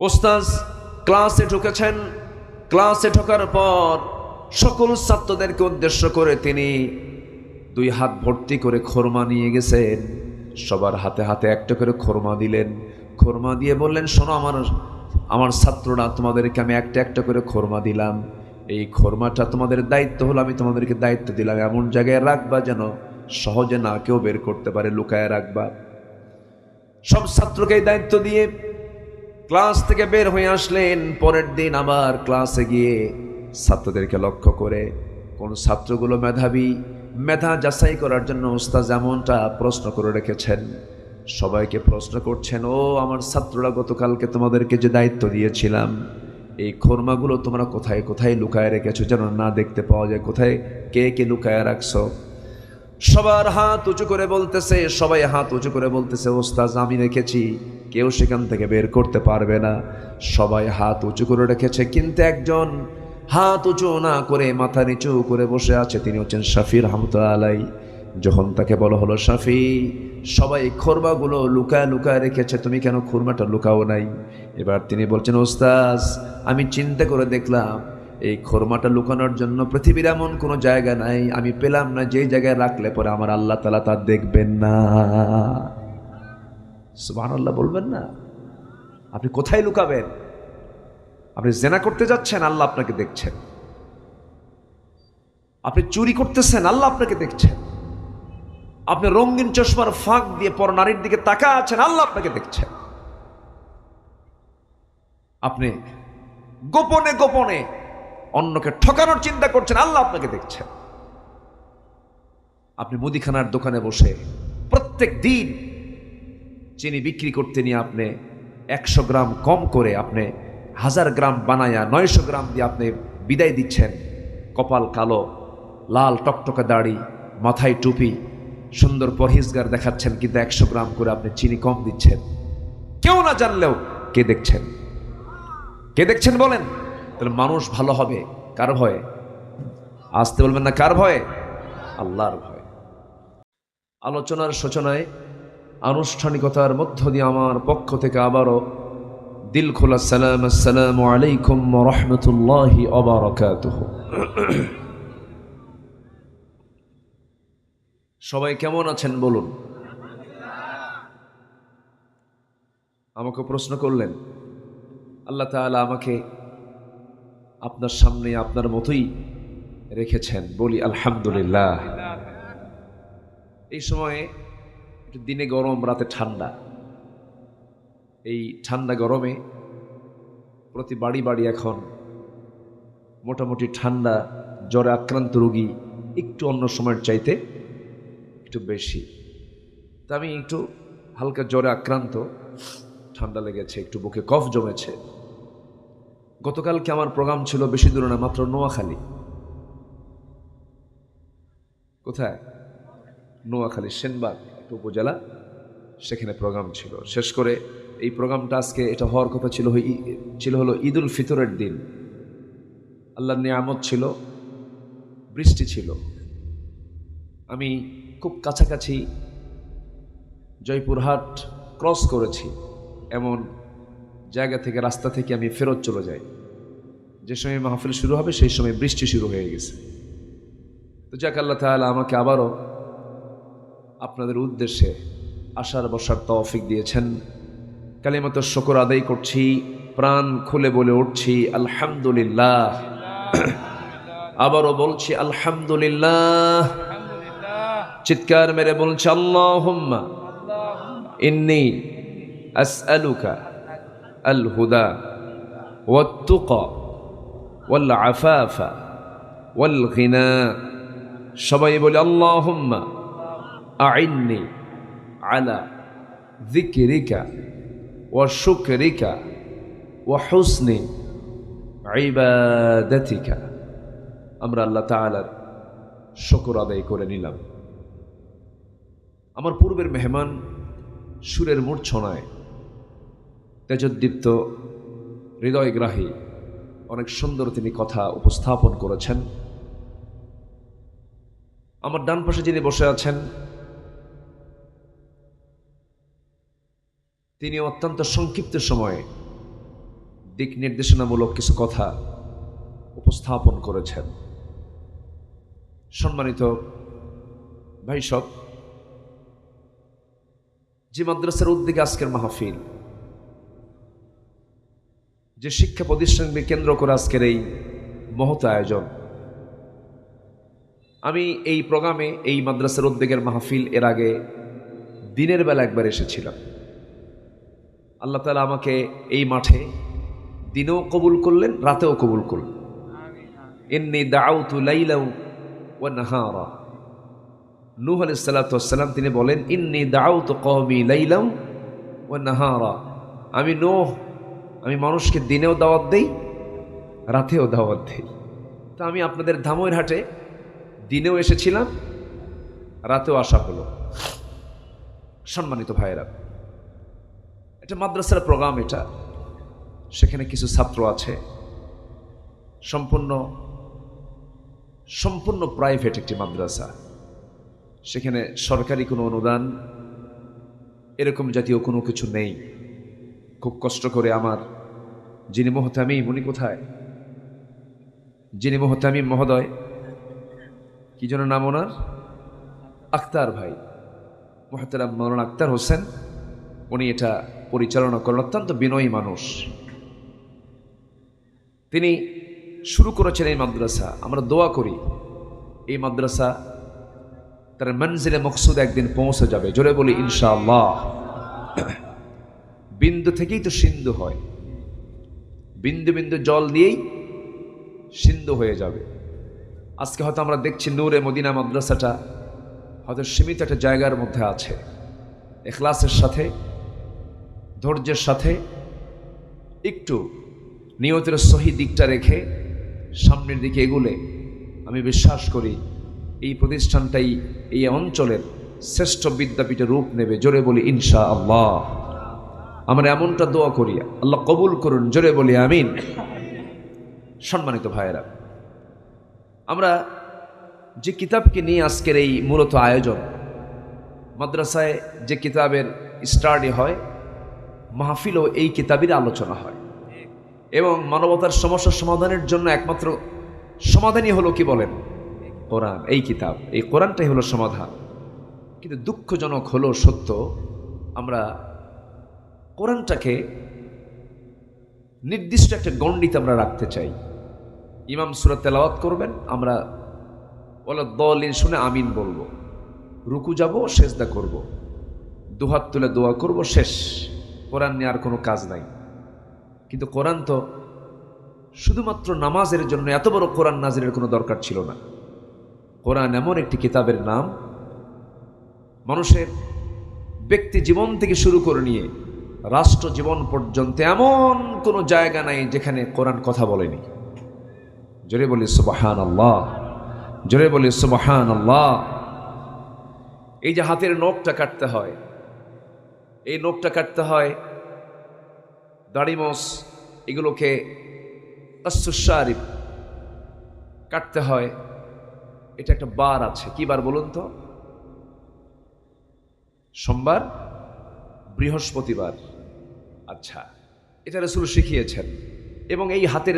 ওস্তাদ ক্লাসে ঢুকেছেন। ক্লাসে ঢোকার পর সকল ছাত্রদেরকে উদ্দেশ্য করে তিনি 2 হাত ভর্তি করে খোরমা নিয়ে গেছেন। সবার হাতে হাতে একটা করে খোরমা দিলেন। খোরমা দিয়ে বললেন, শোনো আমার ছাত্ররা, তোমাদেরকে আমি একটা একটা করে খোরমা দিলাম। এই খোরমাটা তোমাদের দায়িত্ব হলো, আমি তোমাদেরকে দায়িত্ব দিলাম এমন জায়গায় রাখবা যেন সহজে না কেউ বের করতে পারে, লুকায় রাখবা। সব ছাত্রকে এই দায়িত্ব দিয়ে ক্লাস থেকে বের হয়ে আসলেন। পরের দিন আবার ক্লাসে গিয়ে ছাত্রদেরকে লক্ষ্য করে কোন ছাত্রগুলো মেধাবী, মেধা যাচাই করার জন্য ওস্তাদ যেমনটা প্রশ্ন করে রেখেছেন, সবাইকে প্রশ্ন করছেন, ও আমার ছাত্ররা, গতকালকে তোমাদেরকে যে দায়িত্ব দিয়েছিলাম, এই খোরমাগুলো তোমরা কোথায় কোথায় লুকায় রেখেছো যেন না দেখতে পাওয়া যায়, কোথায় কে কে লুকায় রাখছো? সবার হাত উঁচু করে বলতেছে, সবাই হাত উঁচু করে বলতেছে, ওস্তাদ আমি রেখেছি, কেউ সেখান থেকে বের করতে পারবে না। সবাই হাত উঁচু করে রেখেছে, কিন্তু একজন হাত উঁচু না করে মাথা নিচু করে বসে আছে, তিনি হচ্ছেন শাফি রহমতুল্লাহ আলাই। যখন তাকে বলা হলো, শাফি, সবাই খোরমাগুলো লুকায় লুকায় রেখেছে, তুমি কেন খোরমাটা লুকাও নাই? এবার তিনি বলছেন, ওস্তাদ আমি চিন্তা করে দেখলাম এই খোরমাটা লুকানোর জন্য পৃথিবীর এমন কোনো জায়গা নাই, আমি পেলাম না যেই জায়গায় রাখলে পরে আমার আল্লাহ তাআলা তা দেখবেন না। সুবহানাল্লাহ বলবেন না? আপনি কোথায় লুকাবেন? আপনি জেনা করতে যাচ্ছেন, আল্লাহ আপনাকে দেখছেন। আপনি চুরি করতেছেন, আল্লাহ আপনাকে দেখছেন। আপনি রঙিন চশমার ফাঁক দিয়ে পর নারীর দিকে তাকায় আছেন, আল্লাহ আপনাকে দেখছেন। আপনি গোপনে গোপনে অন্যকে ঠকানোর চিন্তা করছেন, আল্লাহ আপনাকে দেখছেন। আপনি মুদিখানার দোকানে বসে প্রত্যেক দিন চিনি বিক্রি করতে নিয়ে আপনি 100 গ্রাম কম করে আপনি 1000 গ্রাম বানায়া 900 গ্রাম দিয়ে আপনি বিদায় দিচ্ছেন। কপাল কালো, লাল টকটকা দাড়ি, মাথায় টুপি, সুন্দর পরহেজগার দেখাচ্ছেন, কিন্তু 100 গ্রাম করে আপনি চিনি কম দিচ্ছেন। কেউ না জানলেও কে দেখছেন? কে দেখছেন বলেন? তাহলে মানুষ ভালো হবে কার ভয়ে? আসতে বলবেন না, কার ভয়ে? আল্লাহর ভয়ে। আলোচনার সূচনায় আনুষ্ঠানিকতার মধ্য দিয়ে আমার পক্ষ থেকে আবারও দিল খোলা সালাম, আসসালামু আলাইকুম ওয়া রাহমাতুল্লাহি ওয়া বারাকাতুহু। সবাই কেমন আছেন বলুন? আমাকে প্রশ্ন করলেন, আল্লাহ তাআলা আমাকে আপনার সামনে আপনার মতোই রেখেছেন, বলি আলহামদুলিল্লাহ। এই সময়ে দিনে গরম, রাতে ঠান্ডা। এই ঠান্ডা গরমে প্রতি বাড়ি বাড়ি এখন মোটামুটি ঠান্ডা জ্বরে আক্রান্ত রোগী একটু অন্য সময়ের চাইতে একটু বেশি। তা আমি একটু হালকা জ্বরে আক্রান্ত, ঠান্ডা লেগেছে, একটু বুকে কফ জমেছে। গতকালকে আমার প্রোগ্রাম ছিল বেশি দূরে না, মাত্র নোয়াখালী। কোথায়? নোয়াখালী সেনবাগ একটা উপজেলা, সেখানে প্রোগ্রাম ছিল। শেষ করে এই প্রোগ্রামটা আজকে এটা হওয়ার কথা ছিল হলো ঈদুল ফিতরের দিন। আল্লাহর নিয়ামত ছিল, বৃষ্টি ছিল। আমি খুব কাছাকাছি জয়পুরহাট ক্রস করেছি, এমন জায়গা থেকে, রাস্তা থেকে আমি ফেরত চলে যাই। যে সময় মাহফিল শুরু হবে সেই সময় বৃষ্টি শুরু হয়ে গেছে। তো যাক, আল্লাহ তাআলা আমাকে আবারও আপনাদের উদ্দেশ্যে আসার বসার তৌফিক দিয়েছেন। কালিমাত শুকর আদায় করছি, প্রাণ খুলে বলে উঠছি আলহামদুলিল্লাহ। আবারও বলছি আলহামদুলিল্লাহ। চিৎকার মেরে বলছি আল্লাহুম্মা ইন্নী আসআলুকা আল হুদা ওয়াত তুকা ওয়াল আফাফা ওয়াল গিনা। সবাই বলে আল্লাহুম্মা আইন্নি আলা যিকরিকা ওয়া শুকরিকা ওয়া হুসনি ইবাদাতিকা। আমরা আল্লাহ তাআলার শুকর আদায় করে নিলাম। আমার পূর্বের মেহমান সুরের মূর্ছনায় তেজোদ্দীপ্ত, হৃদয়গ্রাহী, অনেক সুন্দর তিনি কথা উপস্থাপন করেছেন। আমার ডান পাশে যিনি বসে আছেন তিনি অত্যন্ত সংক্ষিপ্ত সময়ে দিক নির্দেশনামূলক কিছু কথা উপস্থাপন করেছেন। সম্মানিত ভাই সব, যে মাদ্রাসার উদ্যোগে আজকের মাহফিল, যে শিক্ষা প্রতিষ্ঠানকে কেন্দ্র করে আজকের এই মহৎ আয়োজন, আমি এই প্রোগ্রামে এই মাদ্রাসার উদ্যোগের মাহফিল এর আগে দিনের বেলা একবার এসেছিলাম। আল্লাহ তাআলা আমাকে এই মাঠে দিনেও কবুল করলেন, রাতেও কবুল করলেন। ইন্নী দাউতু লাইলাও ওয়া নাহারা। নূহ আলাইহিস সালাতু ওয়াস সালাম তিনি বলেন, ইন্নী দাউতু কওমি লাইলাও ওয়া নাহারা। আমি মানুষকে দিনেও দাওয়াত দেই, রাতেও দাওয়াত দেই। তো আমি আপনাদের ধামইরহাটে দিনেও এসেছিলাম, রাতেও আসা হলো। সম্মানিত ভাইয়েরা, এটা মাদ্রাসার প্রোগ্রাম, এটা সেখানে কিছু ছাত্র আছে, সম্পূর্ণ প্রাইভেট একটি মাদ্রাসা। সেখানে সরকারি কোনো অনুদান এরকম জাতীয় কোনো কিছু নেই। খুব কষ্ট করে আমার যিনি মোহতামিম, উনি কোথায়, যিনি মোহতামিম মহোদয়, কি যেন নাম ওনার, আক্তার ভাই, মোহতারাম মাওলানা আক্তার হোসেন, উনি এটা পরিচালনা করেন। অত্যন্ত বিনয়ী মানুষ। তিনি শুরু করেছেন এই মাদ্রাসা। আমরা দোয়া করি এই মাদ্রাসা তার মঞ্জিলে মকসুদ একদিন পৌঁছে যাবে। জোরে বলি ইনশাআল্লাহ। বিন্দু থেকেই তো সিন্ধু হয়, বিন্দু বিন্দু জল দিয়েই সিন্ধু হয়ে যাবে। আজকে হয়তো আমরা দেখছি নূরে মদিনা মাদ্রাসাটা হয়তো সীমিত একটা জায়গার মধ্যে আছে। ইখলাসের সাথে, ধৈর্যের সাথে, একটু নিয়তের সহি দিকটা রেখে সামনের দিকে এগুলে আমি বিশ্বাস করি এই প্রতিষ্ঠানটাই এই অঞ্চলের শ্রেষ্ঠ বিদ্যাপীঠের রূপ নেবে। জোরে বলি ইনশাআল্লাহ। আমরা এমনটা দোয়া করি, আল্লাহ কবুল করুন। জোরে বলি আমিন। সম্মানিত ভাইয়েরা, আমরা যে কিতাবকে নিয়ে আজকের এই মূলত আয়োজন, মাদ্রাসায় যে কিতাবের স্টাডি হয়, মাহফিলও এই কিতাবের আলোচনা হয়। এবং মানবতার সমস্যা সমাধানের জন্য একমাত্র সমাধানই হলো কি বলেন, কোরআন। এই কিতাব, এই কোরআনটাই হলো সমাধান। কিন্তু দুঃখজনক হলো সত্য, আমরা কোরআনটাকে নির্দিষ্ট একটা গণ্ডিতে আমরা রাখতে চাই। ইমাম সূরা তেলাওয়াত করবেন, আমরা ওয়ালা দাল্লিন শুনে আমিন বলবো, রুকু যাব, সেজদা করব, দুহাত তুলে দোয়া করব, শেষ। কোরআন নিয়ে আর কোনো কাজ নাই। কিন্তু কোরআন তো শুধুমাত্র নামাজের জন্য এত বড় কোরআন নাজিলের কোনো দরকার ছিল না। কোরআন এমন একটি কিতাবের নাম, মানুষের ব্যক্তি জীবন থেকে শুরু করে নিয়ে রাষ্ট্র জীবন পর্যন্ত এমন কোনো জায়গা নাই যেখানে কোরআন কথা বলেনি। জোরে বলি সুবহানাল্লাহ, জোরে বলি সুবহানাল্লাহ। এই যে হাতের নখটা কাটতে হয়, এই নখটা কাটতে হয়, দাড়ি মোছ এগুলোকে আসুশারিফ কাটতে হয়, এটা একটা বার আছে। কি বার বলুন তো? সোমবার, বৃহস্পতিবার। আচ্ছা, এটা রাসূল শিখিয়েছেন। এবং এই হাতের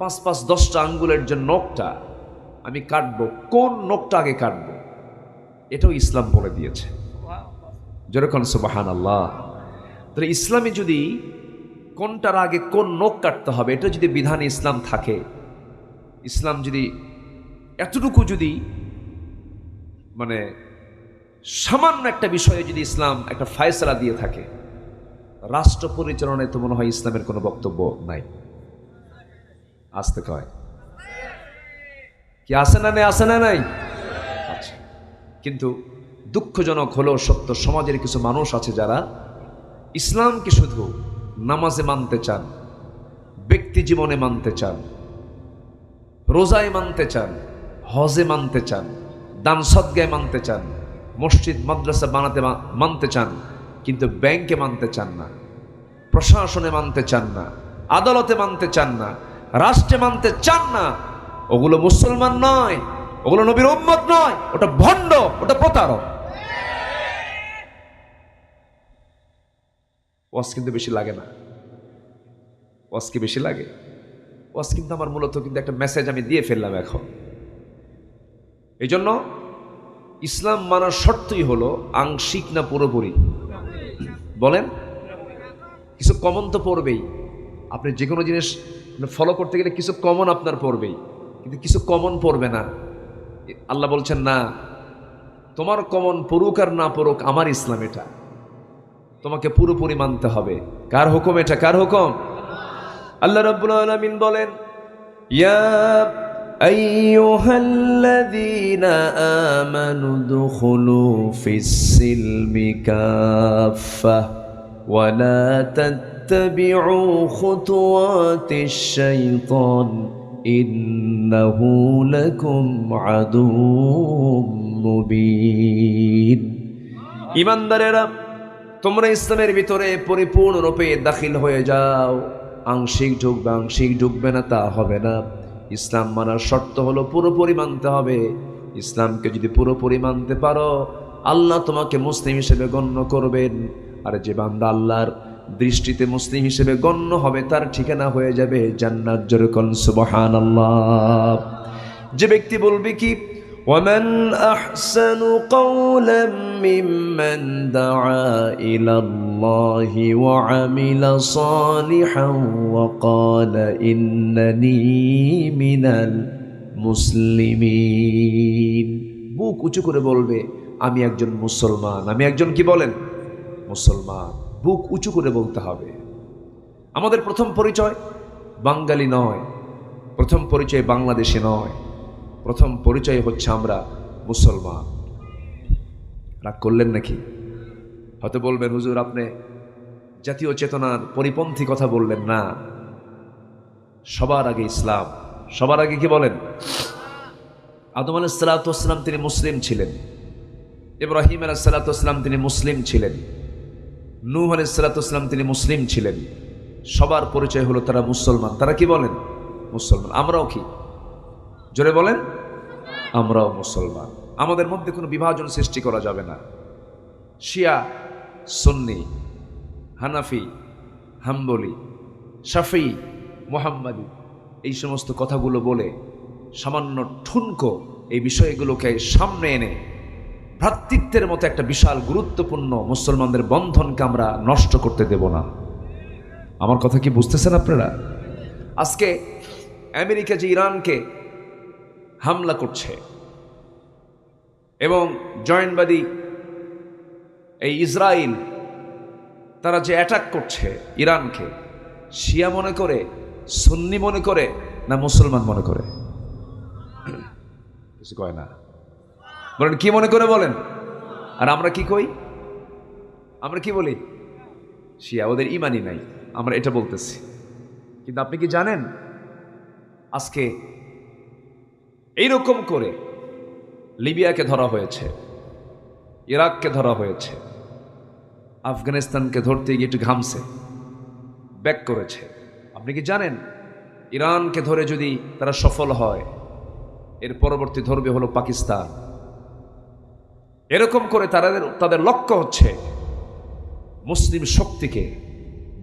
5-10টা আঙ্গুলের যে নখটা আমি কাটবো, কোন নখটা আগে কাটবো, এটাও ইসলাম বলে দিয়েছে। যেরকম সুবহানাল্লাহ। তাহলে ইসলামে যদি কোনটার আগে কোন নখ কাটতে হবে, এটা যদি বিধান ইসলাম থাকে, ইসলাম যদি এতটুকু যদি মানে সামান্য একটা বিষয়ে যদি ইসলাম একটা ফায়সালা দিয়ে থাকে, রাষ্ট্র পরিচালনায় তো মনে হয় ইসলামের কোনো বক্তব্য নাই। আসতে কয় কি আছে না নেই, আছে না নাই? আচ্ছা, কিন্তু দুঃখজনক হলো সত্য, সমাজের কিছু মানুষ আছে যারা ইসলামকে শুধু নামাজে মানতে চান, ব্যক্তি জীবনে মানতে চান, রোজায় মানতে চান, হজে মানতে চান, দান সদগায় মানতে চান, মসজিদ মাদ্রাসা বানাতে মানতে চান, কিন্তু ব্যাংকে মানতে চান না, প্রশাসনে মানতে চান না, আদালতে মানতে চান না, রাষ্ট্রে মানতে চান না। ওগুলো মুসলমান নয়, ওগুলো নবীর উম্মত নয়, ওটা ভণ্ড, ওটা প্রতারক। ওয়াজ কিন্তু বেশি লাগে না, ওয়াজ কি বেশি লাগে? ওয়াজ কিন্তু আমার মূলত কিন্তু একটা মেসেজ আমি দিয়ে ফেললাম এখন। এই জন্য ইসলাম মানার শর্তই হলো আংশিক না পুরোপুরি? বলেন, কিছু কমন তো পড়বেই। আপনি যে কোনো জিনিস ফলো করতে গেলে কিছু কমন আপনার পড়বেই, কিন্তু কিছু কমন পড়বে না। আল্লাহ বলছেন না, তোমার কমন পড়ুক আর না পড়ুক, আমার ইসলাম এটা, তোমাকে পুরোপুরি মানতে হবে। কার হুকুম এটা? কার হুকুম? আল্লাহ রাব্বুল আলামিন বলেন, ইয়া আইয়ুহাল্লাযীনা আমানু দুখুলু ফিস-সিলমি কাফফা ওয়া লা তাত্তাবিউ খুতুওয়াতিশ শাইতান ইন্নাহু লাকুম আদুউম মুবিন। ঈমানদারেরা, তোমরা ইসলামের ভিতরে পরিপূর্ণরূপে দাখিল হয়ে যাও। আংশিক ঢুকবে, আংশিক ঢুকবে না তা হবে না। ইসলাম মানার শর্ত হলো পুরোপুরি মানতে হবে। ইসলামকে যদি পুরোপুরি মানতে পারো, আল্লাহ তোমাকে মুসলিম হিসেবে গণ্য করবেন। আর যে বান্দা আল্লাহর দৃষ্টিতে মুসলিম হিসেবে গণ্য হবে, তার ঠিকানা হয়ে যাবে জান্নাত। জোরে কোন সুবহানাল্লাহ। যে ব্যক্তি বলবে কি, ومن أحسن قولا ممن دعا إلى الله وعمل صالحا وقال إنني من المسلمين। বুক উঁচু করে বলবে, আমি একজন মুসলমান। আমি একজন কি বলেন? মুসলমান। বুক উঁচু করে বলতে হবে। আমাদের প্রথম পরিচয় বাঙালি নয়, প্রথম পরিচয় বাংলাদেশি নয়, প্রথম পরিচয় হচ্ছে আমরা মুসলমান। রাগ করলেন নাকি? হয়তো বলবেন, হুজুর আপনি জাতীয় চেতনার পরিপন্থী কথা বললেন না। সবার আগে ইসলাম, সবার আগে কি বলেন? আদম আলাইহিস সালাতু ওয়াস সালাম তিনি মুসলিম ছিলেন, ইব্রাহিম আলাইহিস সালাতু ওয়াস সালাম তিনি মুসলিম ছিলেন, নূহ আলাইহিস সালাতু ওয়াস সালাম তিনি মুসলিম ছিলেন। সবার পরিচয় হলো তারা মুসলমান। তারা কি বলেন? মুসলমান। আমরাও কি? জোরে বলেন, আমরাও মুসলমান। আমাদের মধ্যে কোনো বিভাজন সৃষ্টি করা যাবে না। শিয়া, সুন্নি, হানাফি, হাম্বলি, শাফি, মুহাম্মাদি, এই সমস্ত কথাগুলো বলে সামান্য ঠুনকো এই বিষয়গুলোকে সামনে এনে ভ্রাতৃত্বের মতো একটা বিশাল গুরুত্বপূর্ণ মুসলমানদের বন্ধনকে আমরা নষ্ট করতে দেব না। আমার কথা কি বুঝতেছেন আপনারা? আজকে আমেরিকা যে ইরানকে হামলা করছে এবং জয়েন্টবাদী এই ইসরায়েল তারা যে অ্যাটাক করছে ইরানকে, শিয়া মনে করে, সুন্নি মনে করে, না মুসলমান মনে করে? কিছু কয় না। বলেন কি মনে করে বলেন? আর আমরা কি কই? আমরা কি বলি? শিয়া। ওদের ইমানই নাই, আমরা এটা বলতেছি। কিন্তু আপনি কি জানেন আজকে এইরকম করে লিবিয়াকে ধরা হয়েছে, ইরাককে ধরা হয়েছে, আফগানিস্তানকে ধরতে গিয়ে একটু ঘামছে, ব্যাক করেছে। আপনি কি জানেন ইরানকে ধরে যদি তারা সফল হয়, এর পরবর্তী ধরবে হলো পাকিস্তান। এরকম করে তাদের লক্ষ্য হচ্ছে মুসলিম শক্তিকে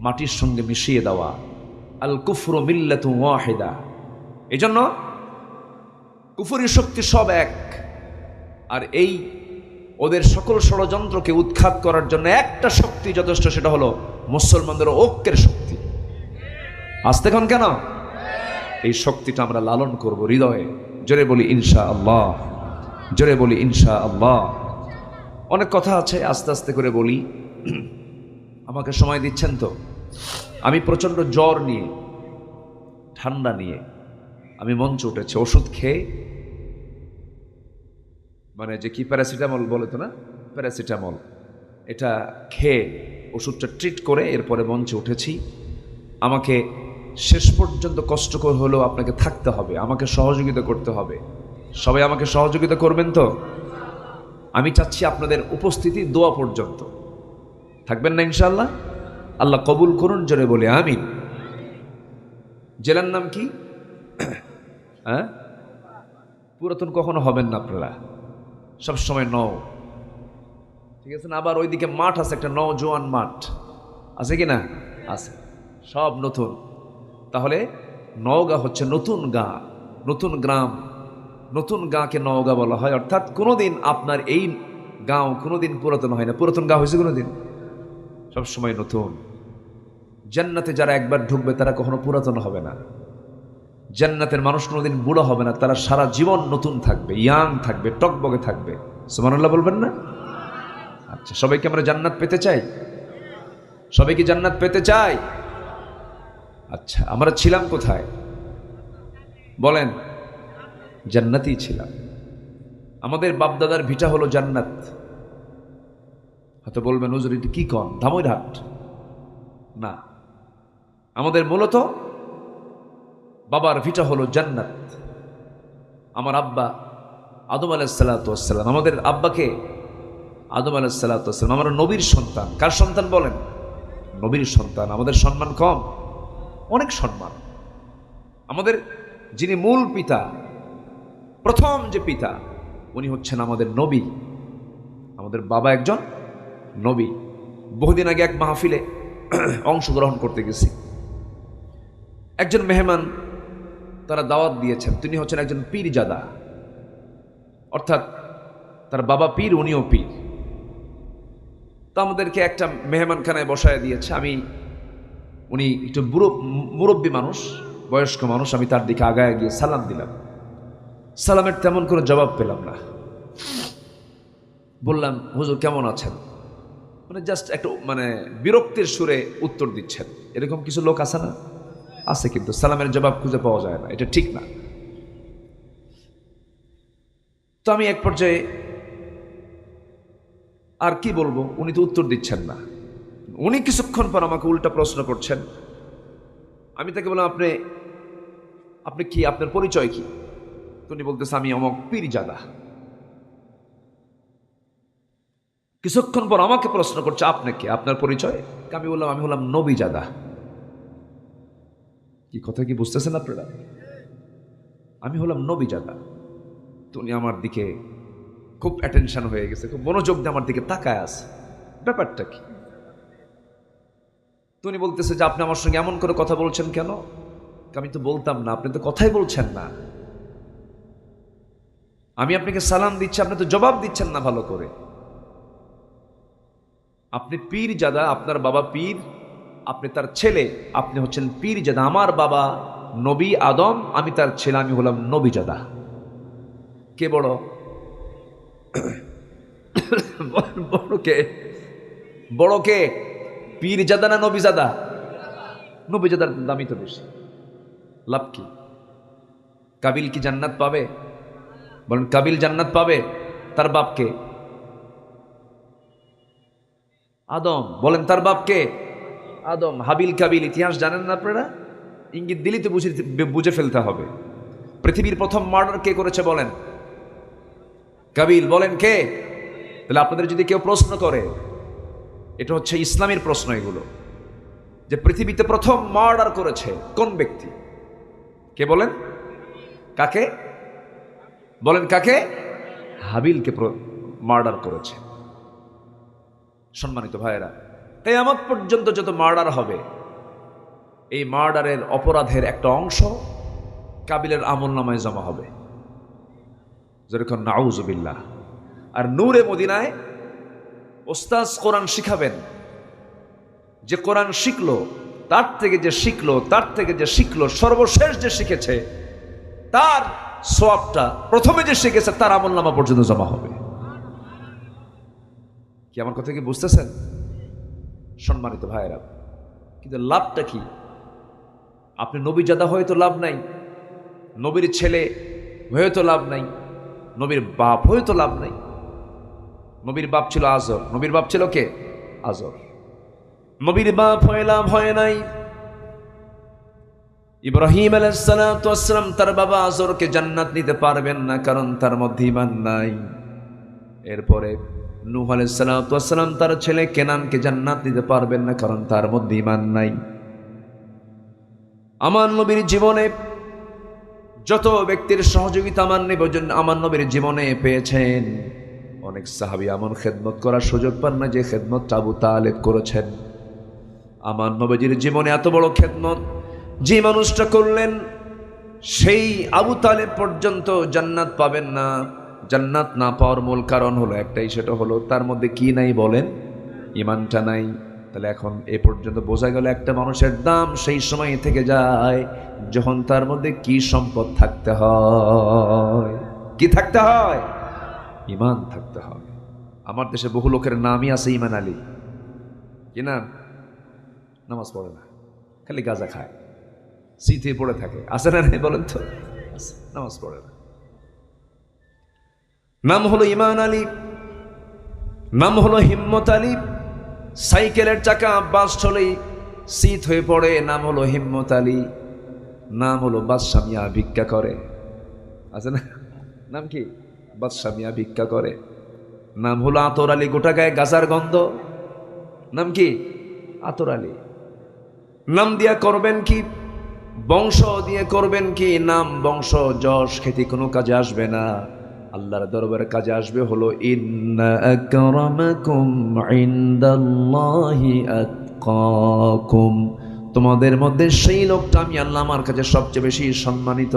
মাটির সঙ্গে মিশিয়ে দেওয়া। আল কুফরু মিল্লাতুন ওয়াহিদা। এজন্য কুফরি শক্তি সব এক। আর এই ওদের সকল ষড়যন্ত্রকে উৎখাত করার জন্য একটা শক্তি যথেষ্ট, সেটা হলো মুসলমানদের ঐক্যের শক্তি। আসতে এখন কেন? এই শক্তিটা আমরা লালন করব হৃদয়ে। জোরে বলি ইনশাআল্লাহ, জোরে বলি ইনশাআল্লাহ। অনেক কথা আছে, আস্তে আস্তে করে বলি। আমাকে সময় দিচ্ছেন তো? আমি প্রচণ্ড জ্বর নিয়ে, ঠান্ডা নিয়ে আমি মঞ্চে উঠেছি, ওষুধ খেয়ে, মানে যে কি প্যারাসিটামল বলে তো না, প্যারাসিটামল, এটা খেয়ে ওষুধটা ট্রিট করে এরপরে মঞ্চে উঠেছি। আমাকে শেষ পর্যন্ত কষ্টকর হলেও আপনাকে থাকতে হবে, আমাকে সহযোগিতা করতে হবে। সবাই আমাকে সহযোগিতা করবেন তো? আমি চাচ্ছি আপনাদের উপস্থিতি দোয়া পর্যন্ত থাকবেন না ইনশাআল্লাহ? আল্লাহ কবুল করুন, জোরে বলে আমিন। জেলার নাম কি? হ্যাঁ, পুরাতন কখনো হবেন না আপনারা, সবসময় নও, ঠিক আছে না? আবার ওইদিকে মাঠ আছে, একটা নওজোয়ান মাঠ আছে কি না? আছে, সব নতুন। তাহলে নওগাঁ হচ্ছে নতুন গাঁ, নতুন গ্রাম, নতুন গাঁকে নওগাঁ বলা হয়। অর্থাৎ কোনোদিন আপনার এই গাঁও কোনোদিন পুরাতন হয় না। পুরাতন গাঁ হয়েছে কোনোদিন? সবসময় নতুন। জান্নাতে যারা একবার ঢুকবে তারা কখনো পুরাতন হবে না। জান্নাতের মানুষ কোনোদিন বুড়ো হবে না, তারা সারা জীবন নতুন থাকবে, ইয়াং থাকবে, টকবগে থাকবে। সুবহানাল্লাহ বলবেন না? আচ্ছা, সবাইকে আমরা জান্নাত পেতে চাই? সবাই কি জান্নাত পেতে চাই? আচ্ছা, আমরা ছিলাম কোথায় বলেন? জান্নাতেই ছিলাম। আমাদের বাপদাদার ভিটা হলো জান্নাত। হয়তো বলবেন হুজুর এটা কি কন, ধামইরহাট? না, আমাদের মূলত বাবার ভিটা হলো জান্নাত। আমার আব্বা আদম আলাইহিস সালাতু ওয়াস সালাম, আমাদের আব্বাকে আদম আলাইহিস সালাতু ওয়াস সালাম। আমরা নবীর সন্তান। কার সন্তান বলেন? নবীর সন্তান। আমাদের সম্মান কম? অনেক সম্মান। আমাদের যিনি মূল পিতা, প্রথম যে পিতা, উনি হচ্ছেন আমাদের নবী। আমাদের বাবা একজন নবী। বহুদিন আগে এক মাহফিলে অংশগ্রহণ করতে গেছি। একজন মেহমান তারা দাওয়াত দিয়েছেন, তিনি হচ্ছেন একজন পীরজাদা, অর্থাৎ তার বাবা পীর, উনিও পীর। তো আমাদেরকে একটা মেহমানখানায় বসায় দিয়েছে। উনি একটু মুরব্বী মানুষ, বয়স্ক মানুষ। আমি তার দিকে আগায় গিয়ে সালাম দিলাম। সালামের তেমন কোনো জবাব পেলাম না। বললাম হুজুর কেমন আছেন? মানে জাস্ট একটু বিরক্তির সুরে উত্তর দিচ্ছেন। এরকম কিছু লোক আছে না? আছে, কিন্তু সালামের জবাব খুঁজে পাওয়া যায় না, এটা ঠিক না। তো আমি এক পর্যায়ে আর কি বলবো, উনি তো উত্তর দিচ্ছেন না। উনি কিছুক্ষণ পর আমাকে উল্টা প্রশ্ন করছেন। আমি তাকে বললাম আপনি কি, আপনার পরিচয় কি? উনি বলতেছে আমি অমক পীরজাদা। কিছুক্ষণ পর আমাকে প্রশ্ন করছে আপনি কে, আপনার পরিচয়? আমি বললাম আমি হলাম নবীজাদা। কি কথা কি বুঝতেছেন আপনারা? আমি হলাম নবীজাদা। তো উনি আমার দিকে খুব অ্যাটেনশন হয়ে গেছে, খুব মনোযোগ দিয়ে আমার দিকে তাকায় আছে। ব্যাপারটা কি? তো উনি বলতেছে যে আপনি আমার সঙ্গে এমন করে কথা বলছেন কেন? আমি তো বলতাম না, আপনি তো কথাই বলছেন না। আমি আপনাকে সালাম দিচ্ছি, আপনি তো জবাব দিচ্ছেন না ভালো করে। আপনি পীরজাদা, আপনার বাবা পীর, আপনি তার ছেলে, আপনি হচ্ছেন পীরজাদা। আমার বাবা নবী আদম, আমি তার ছেলে, আমি হলাম নবীজাদা। কে বড়? বড় কে? বড় কে? পীরজাদা না নবীজাদা? নবীজাদার দামই তো বেশি। লাভ কি? কাবিল কি জান্নাত পাবে? বলেন কাবিল জান্নাত পাবে? তার বাপকে আদম। বলেন তার বাপকে আদম। হাবিল কাবিল ইতিহাস জানেন না আপনারা? ইঙ্গিত দিলেই তো বুঝে ফেলতে হবে। পৃথিবীর প্রথম মার্ডার কে করেছে বলেন? কাবিল। বলেন কে? তাহলে আপনাদের যদি কেউ প্রশ্ন করে, এটা হচ্ছে ইসলামের প্রশ্ন এগুলো, যে পৃথিবীতে প্রথম মার্ডার করেছে কোন ব্যক্তি? কে বলেন? কাকে বলেন? কাকে? হাবিলকে মার্ডার করেছে। সম্মানিত ভাইয়েরা, কিয়ামত পর্যন্ত যত মার্ডার হবে, এই মার্ডারের অপরাধের একটা অংশ কাবিলের আমলনামায় জমা হবে। যেরকম নাউজুবিল্লাহ। আর নূরে মদিনায় ওস্তাজ কোরআন শিখাবেন, যে কোরআন শিখলো তার থেকে যে শিখলো সর্বশেষ যে শিখেছে, তার সওয়াবটা প্রথমে যে শিখেছে তার আমলনামা পর্যন্ত জমা হবে। কি আমার কথা কি বুঝতেছেন সম্মানিত ভাইয়েরা? কিন্তু লাভটা কি? আপনি নবীজাদা হয়ে তো লাভ নাই, নবীর ছেলে হয়ে তো লাভ নাই, নবীর বাপ হয়ে তো লাভ নাই। নবীর বাপ ছিল আজর। নবীর বাপ ছিল কে? আজর। নবীর বাপ হয়ে লাভ হয় নাই। ইব্রাহিম আলাইহিস সালাতু ওয়াস সালাম তার বাবা আজরকে জান্নাত নিতে পারবেন না, কারণ তার মধ্যে ঈমান নাই। এরপরে নূহ আলাইহিস সালাতু ওয়াস সালাম তার ছেলে কেনানকে জান্নাত দিতে পারবেন না, কারণ তার মধ্যে ঈমান নাই। আমার নবীর জীবনে যত ব্যক্তির সহযোগিতা আমার নবীর জীবনে পেয়েছেন, অনেক সাহাবী এমন খেদমত করার সুযোগ পান না যে খেদমত আবু তালেব করেছেন। আমার নবীর জীবনে এত বড় খেদমত যে মানুষটা করলেন সেই আবু তালেব পর্যন্ত জান্নাত পাবেন না। জান্নাত না পাওয়ার মূল কারণ হলো একটাই, সেটা হলো তার মধ্যে কি নাই বলেন? ঈমানটা নাই। তাহলে এখন এ পর্যন্ত বোঝা গেল একটা মানুষের দাম সেই সময় থেকে যায় যখন তার মধ্যে কি সম্পদ থাকতে হয়? কি থাকতে হয়? ঈমান থাকতে হয়। আমার দেশে বহু লোকের নামই আছে ঈমান আলী, কি না? নামাজ পড়ে না, খালি গাঁজা খায়, শীতে পড়ে থাকে, আছে না নাই বলেন তো? নামাজ পড়ে না। নাম হলো ঈমান আলী, নাম হলো হিম্মত আলী। সাইকেলের চাকা বাস চলেই শীত হয়ে পড়ে, নাম হলো হিম্মত আলী। নাম হলো বাদশা মিয়া, ভিক্ষা করে, আছে না? নাম কি? বাদশা মিয়া ভিক্ষা করে। নাম হলো আতর আলী, গোটা গায়ে গাজার গন্ধ, নাম কি? আতর আলী। নাম দিয়া করবেন কি? বংশ দিয়ে করবেন কি? নাম বংশ যশ খ্যাতি কোনো কাজে আসবে না। আল্লাহর দরবারে কাজে আসবে হলো ইন্না আকরামাকুম ইনদাল্লাহি আতকাকুম। তোমাদের মধ্যে সেই লোকটা আমি আল্লাহ আমার কাছে সবচেয়ে বেশি সম্মানিত,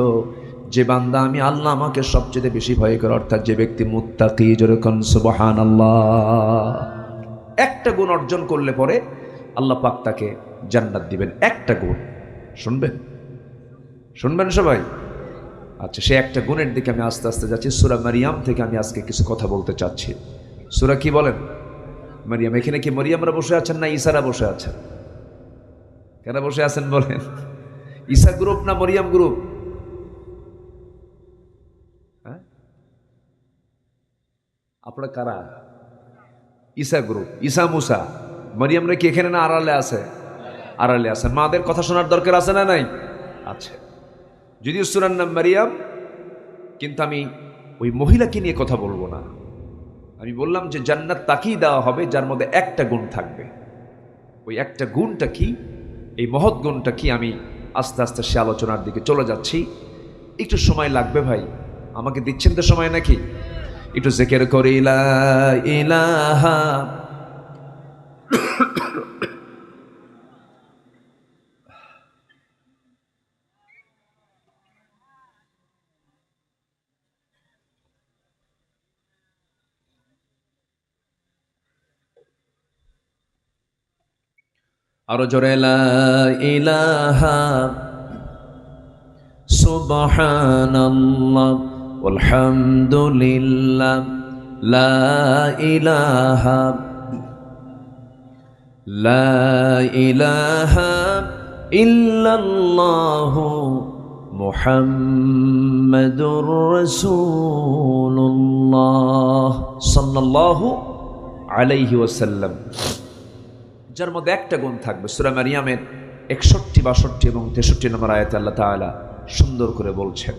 যে বান্দা আমি আল্লাহ আমাকে সবচেয়ে বেশি ভয় করে, অর্থাৎ যে ব্যক্তি মুত্তাকি। যেরকম সুবহানাল্লাহ। একটা গুণ অর্জন করলে পরে আল্লাহ পাক তাকে জান্নাত দিবেন। একটা গুণ, শুনবেন? শুনবেন সবাই? আচ্ছা, সে একটা গুণের দিকে আমি আস্তে আস্তে যাচ্ছি। সূরা মারিয়াম থেকে আমি আজকে কিছু কথা বলতে চাচ্ছি। সূরা কি বলেন? মারিয়াম। এখানে কি মারিয়ামরা বসে আছেন না ঈসারা বসে আছেন? কেন বসে আছেন বলেন? ঈসা গ্রুপ না মারিয়াম গ্রুপ? হ্যাঁ, আপনারা কারা? ঈসা গ্রুপ। ঈসা মুসা। মারিয়ামরা কি এখানে না আড়ালে আছে? আড়ালে আছে। মাদের কথা শোনার দরকার আছে না নাই? আছে। যদিও সূরার নাম মারিয়াম, কিন্তু আমি ওই মহিলাকে নিয়ে কথা বলবো না। আমি বললাম যে জান্নাত তাকেই দেওয়া হবে যার মধ্যে একটা গুণ থাকবে। ওই একটা গুণটা কি, এই মহৎ গুণটা কি, আমি আস্তে আস্তে সে আলোচনার দিকে চলে যাচ্ছি। একটু সময় লাগবে ভাই, আমাকে দিচ্ছেন তো সময় নাকি? একটু জিকির করি লা ইলাহা আরো জোরে লা ইলাহা সুবহানাল্লাহ ওয়ালহামদুলিল্লাহ লা ইলাহা ইল্লাল্লাহু মুহাম্মাদুর রাসূলুল্লাহ সাল্লাল্লাহু আলাইহি ওয়াসাল্লাম, যার মধ্যে একটা গুণ থাকবে। সূরা মারিয়ামের 61, 62 এবং 63 নম্বর আয়াতে আল্লাহ তাআলা সুন্দর করে বলছেন।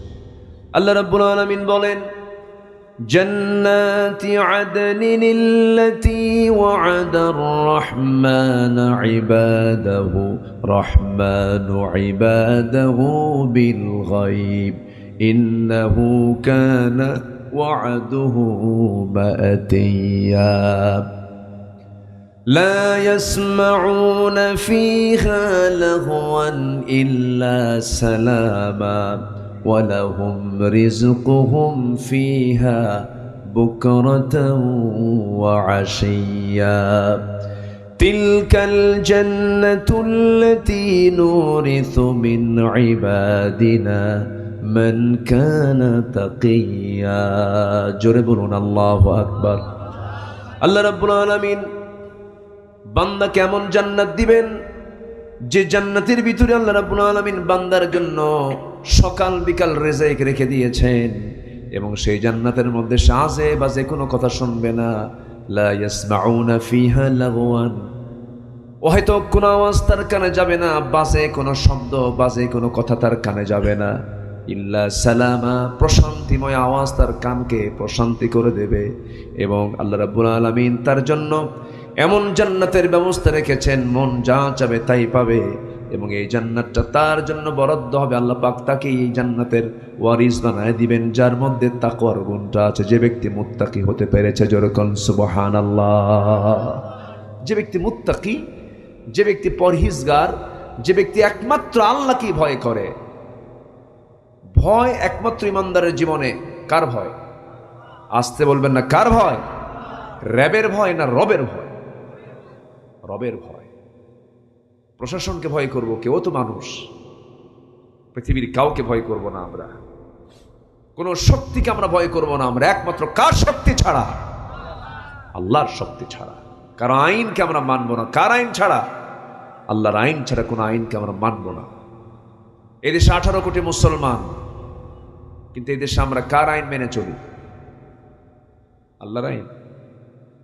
আল্লাহ রাব্বুল আলামিন বলেন, জান্নাতি আদনিন আল্লাতী ওয়া'আদার রাহমানু ইবাদাহু বিল গায়ব ইন্নাহু কানা ওয়া'দুহু মা'তিয়া لا يسمعون فيها لغوا إلا سلاما ولهم رزقهم فيها بكرة وعشيا تلك الجنة التي نورث من عبادنا من كان تقيا جربون الله أكبر الله رب العالمين বান্দা কেমন জান্নাত দিবেন, যে জান্নাতের ভিতরে আল্লাহ রাব্বুল আলামিন বান্দার জন্য সকাল বিকাল রিজিক রেখে দিয়েছেন, এবং সেই জান্নাতের মধ্যে সাজে বাজে কোনো কথা শুনবে না। লা ইয়াসমাউনা ফিহা লাগওয়ান, ও হয়তো কোনো আওয়াজ তার কানে যাবে না, বাজে কোনো শব্দ, বাজে কোনো কথা তার কানে যাবে না। ইল্লা সালামা, প্রশান্তিময় আওয়াজ তার কানকে প্রশান্তি করে দেবে। এবং আল্লাহ রাব্বুল আলামিন তার জন্য এমন জান্নাতের ব্যবস্থা রেখেছেন, মন যা চাবে তাই পাবে, এবং এই জান্নাতটা তার জন্য বরাদ্দ হবে। আল্লাহ পাক তাকে এই জান্নাতের ওয়ারিস বানায় দিবেন, যার মধ্যে তাকওয়ার গুণটা আছে। যে ব্যক্তি মুত্তাকি হতে পেরেছে, যেরকম সুবহানাল্লাহ। যে ব্যক্তি মুত্তাকি, যে ব্যক্তি পরহেজগার, যে ব্যক্তি একমাত্র আল্লাহকে ভয় করে। ভয় একমাত্র ইমানদারের জীবনে কার ভয়? আসতে বলবেন না, কার ভয়? র্যাবের ভয় না রবের ভয়? রবের ভয়। প্রশাসনকে ভয় করব, কেউ তো মানুষ। পৃথিবীর কাউকে ভয় করব না আমরা, কোন শক্তিকে আমরা ভয় করব না আমরা, একমাত্র কার শক্তি ছাড়া? আল্লাহর শক্তি ছাড়া। কারো আইনকে আমরা মানব না। কার আইন ছাড়া? আল্লাহর আইন ছাড়া কোনো আইনকে আমরা মানব না। এদেশে 18 কোটি মুসলমান, কিন্তু এদেশে আমরা কার আইন মেনে চলি? আল্লাহর আইন।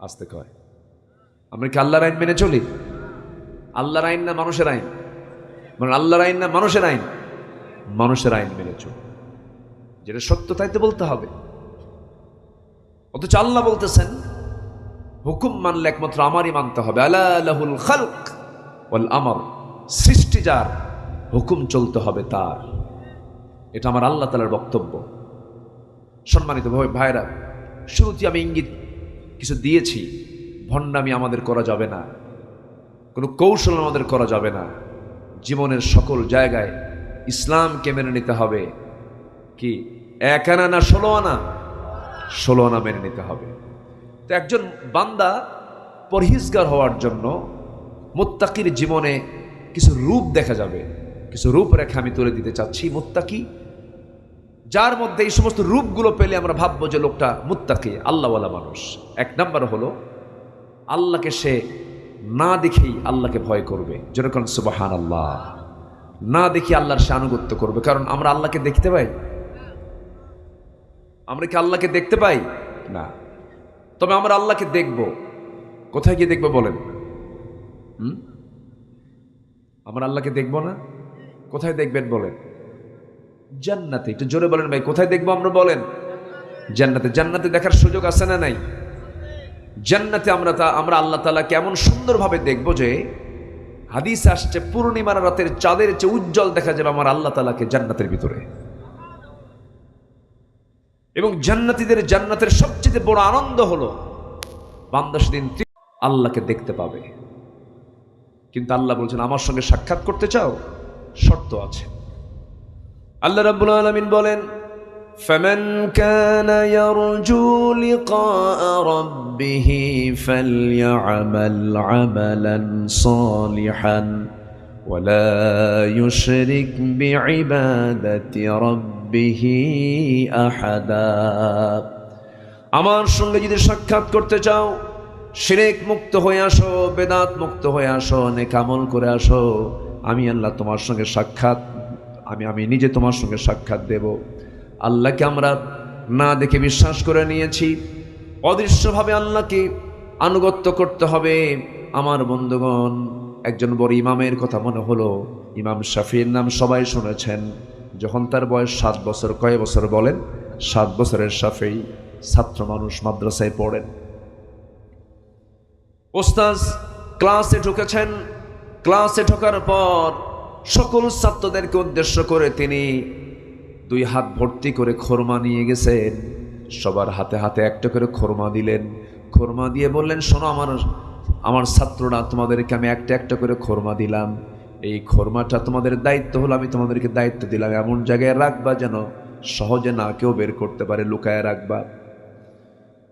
আসতে কয়, আমরা কি আল্লাহর আইন মেনে চলি? আল্লাহর আইন না মানুষের আইন? মানে আল্লাহর আইন না মানুষের আইন? মানুষের আইন মেনে চলি। যেটা সত্য তাই তো বলতে হবে। অথচ আল্লাহ বলতেছেন হুকুম মানলে একমাত্র আমারই মানতে হবে। আলা লাহুল খালক ওয়াল আমর, সৃষ্টি যার, হুকুম চলতে হবে তার। এটা আমার আল্লাহ তাআলার বক্তব্য। সম্মানিত ভাইরা, শুরুতে আমি ইঙ্গিত কিছু দিয়েছি, ভণ্ডামি আমাদের করা যাবে না, কোনো কৌশল আমাদের করা যাবে না। জীবনের সকল জায়গায় ইসলামকে মেনে নিতে হবে। কি 1 আনা না 16 আনা? 16 আনা মেনে নিতে হবে। তো একজন বান্দা পরহেজগার হওয়ার জন্য মুত্তাকির জীবনে কিছু রূপ দেখা যাবে, কিছু রূপরেখা আমি তুলে দিতে চাচ্ছি। মুত্তাকি যার মধ্যে এই সমস্ত রূপগুলো পেলে আমরা ভাববো যে লোকটা মুত্তাকি, আল্লাহওয়ালা মানুষ। 1 নাম্বার হলো আল্লাহকে সে না দেখেই আল্লাহকে ভয় করবে। যেরকম সুবহানাল্লাহ, না দেখি আল্লাহর সে আনুগত্য করবে। কারণ আমরা আল্লাহকে দেখতে পাই? আমরা কি আল্লাহকে দেখতে পাই? না। তবে আমরা আল্লাহকে দেখব, কোথায় গিয়ে দেখবো বলেন? আমরা আল্লাহকে দেখবো না? কোথায় দেখবেন বলেন? জান্নাতে। একটু জোরে বলেন ভাই, কোথায় দেখবো আমরা বলেন? জান্নাতে। জান্নাতে দেখার সুযোগ আছে না নাই? জান্নাতে আমরা আল্লাহ তাআলা কেমন সুন্দরভাবে দেখবো যে হাদিস আসছে পূর্ণিমার রাতের চাঁদের চেয়ে উজ্জ্বল দেখা যাবে আমার আল্লাহ তাআলাকে জান্নাতের ভিতরে। এবং জান্নাতীদের জান্নাতের সবচেয়ে বড় আনন্দ হলো বান্দা সেদিন আল্লাহকে দেখতে পাবে। কিন্তু আল্লাহ বলছেন আমার সঙ্গে সাক্ষাৎ করতে চাও? শর্ত আছে। আল্লাহ রাব্বুল আলামিন বলেন فمن كان يرجو لقاء ربه فليعمل عملا صالحا ولا يشرك بعبادة ربه أحدا। আমার সঙ্গে যদি সাক্ষাৎ করতে চাও, শিরক মুক্ত হয়ে আসো, বেদাত মুক্ত হয়ে আসো, নেক আমল করে আসো, আমি আল্লাহ তোমার সঙ্গে সাক্ষাৎ, আমি নিজে তোমার সঙ্গে সাক্ষাৎ দেব। আল্লাহকে আমরা না দেখে বিশ্বাস করে নিয়েছি, অদৃশ্যভাবে আল্লাহকে আনুগত্য করতে হবে। আমার বন্ধুগণ, একজন বড় ইমামের কথা মনে হলো। ইমাম শাফির নাম সবাই শুনেছেন। যখন তার বয়স 7 বছর, কয় বছর বলেন? 7 বছরের শাফি, ছাত্র মানুষ, মাদ্রাসায় পড়েন। ওস্তাদ ক্লাসে ঢুকেছেন। ক্লাসে ঢোকার পর সকল ছাত্রদেরকে উদ্দেশ্য করে তিনি 2 হাত ভর্তি করে খোরমা নিয়ে গেছেন। সবার হাতে হাতে একটা করে খোরমা দিলেন। খোরমা দিয়ে বললেন, শোনো আমার ছাত্ররা, তোমাদেরকে আমি একটা একটা করে খোরমা দিলাম। এই খোরমাটা তোমাদের দায়িত্ব হলো, আমি তোমাদেরকে দায়িত্ব দিলাম এমন জায়গায় রাখবা যেন সহজে না কেউ বের করতে পারে, লুকায় রাখবা।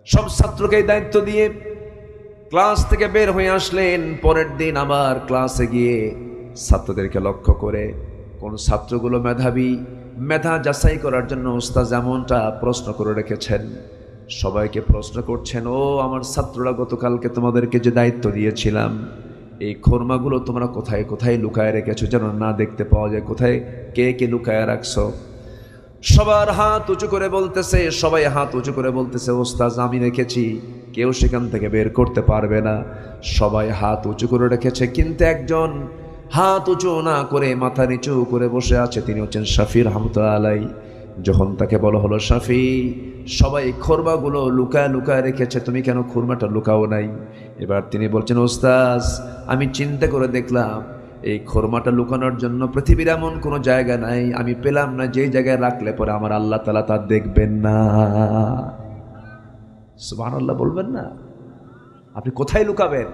সব ছাত্রকে দায়িত্ব দিয়ে ক্লাস থেকে বের হয়ে আসলেন। পরের দিন আবার ক্লাসে গিয়ে ছাত্রদেরকে লক্ষ্য করে কোন ছাত্রগুলো মেধাবী, মেধা যাচাই করার জন্য ওস্তাদ যেমনটা প্রশ্ন করে রেখেছেন, সবাইকে প্রশ্ন করছেন, ও আমার ছাত্ররা, গতকালকে তোমাদেরকে যে দায়িত্ব দিয়েছিলাম, এই খোরমাগুলো তোমরা কোথায় কোথায় লুকায় রেখেছো যেন না দেখতে পাওয়া যায়, কোথায় কে কে লুকায় রাখছো? সবার হাত উঁচু করে বলতেছে, সবাই হাত উঁচু করে বলতেছে, ওস্তাদ আমি রেখেছি, কেউ সেখান থেকে বের করতে পারবে না। সবাই হাত উঁচু করে রেখেছে, কিন্তু একজন হাত উঁচু না করে মাথা নিচু করে বসে আছে, তিনি হচ্ছেন শাফি রাহমাতুল্লাহ আলাইহি। যখন তাকে বলা হলো, শাফি, সবাই খোরমাগুলো লুকায় লুকায় রেখেছে, তুমি কেন খোরমাটা লুকাও নাই? এবার তিনি বলছেন, ওস্তাদ আমি চিন্তা করে দেখলাম এই খোরমাটা লুকানোর জন্য পৃথিবীর এমন কোনো জায়গা নাই, আমি পেলাম না যেই জায়গায় রাখলে পরে আমার আল্লাহ তাআলা তা দেখবেন না। সুবহানাল্লাহ বলবেন না? আপনি কোথায় লুকাবেন?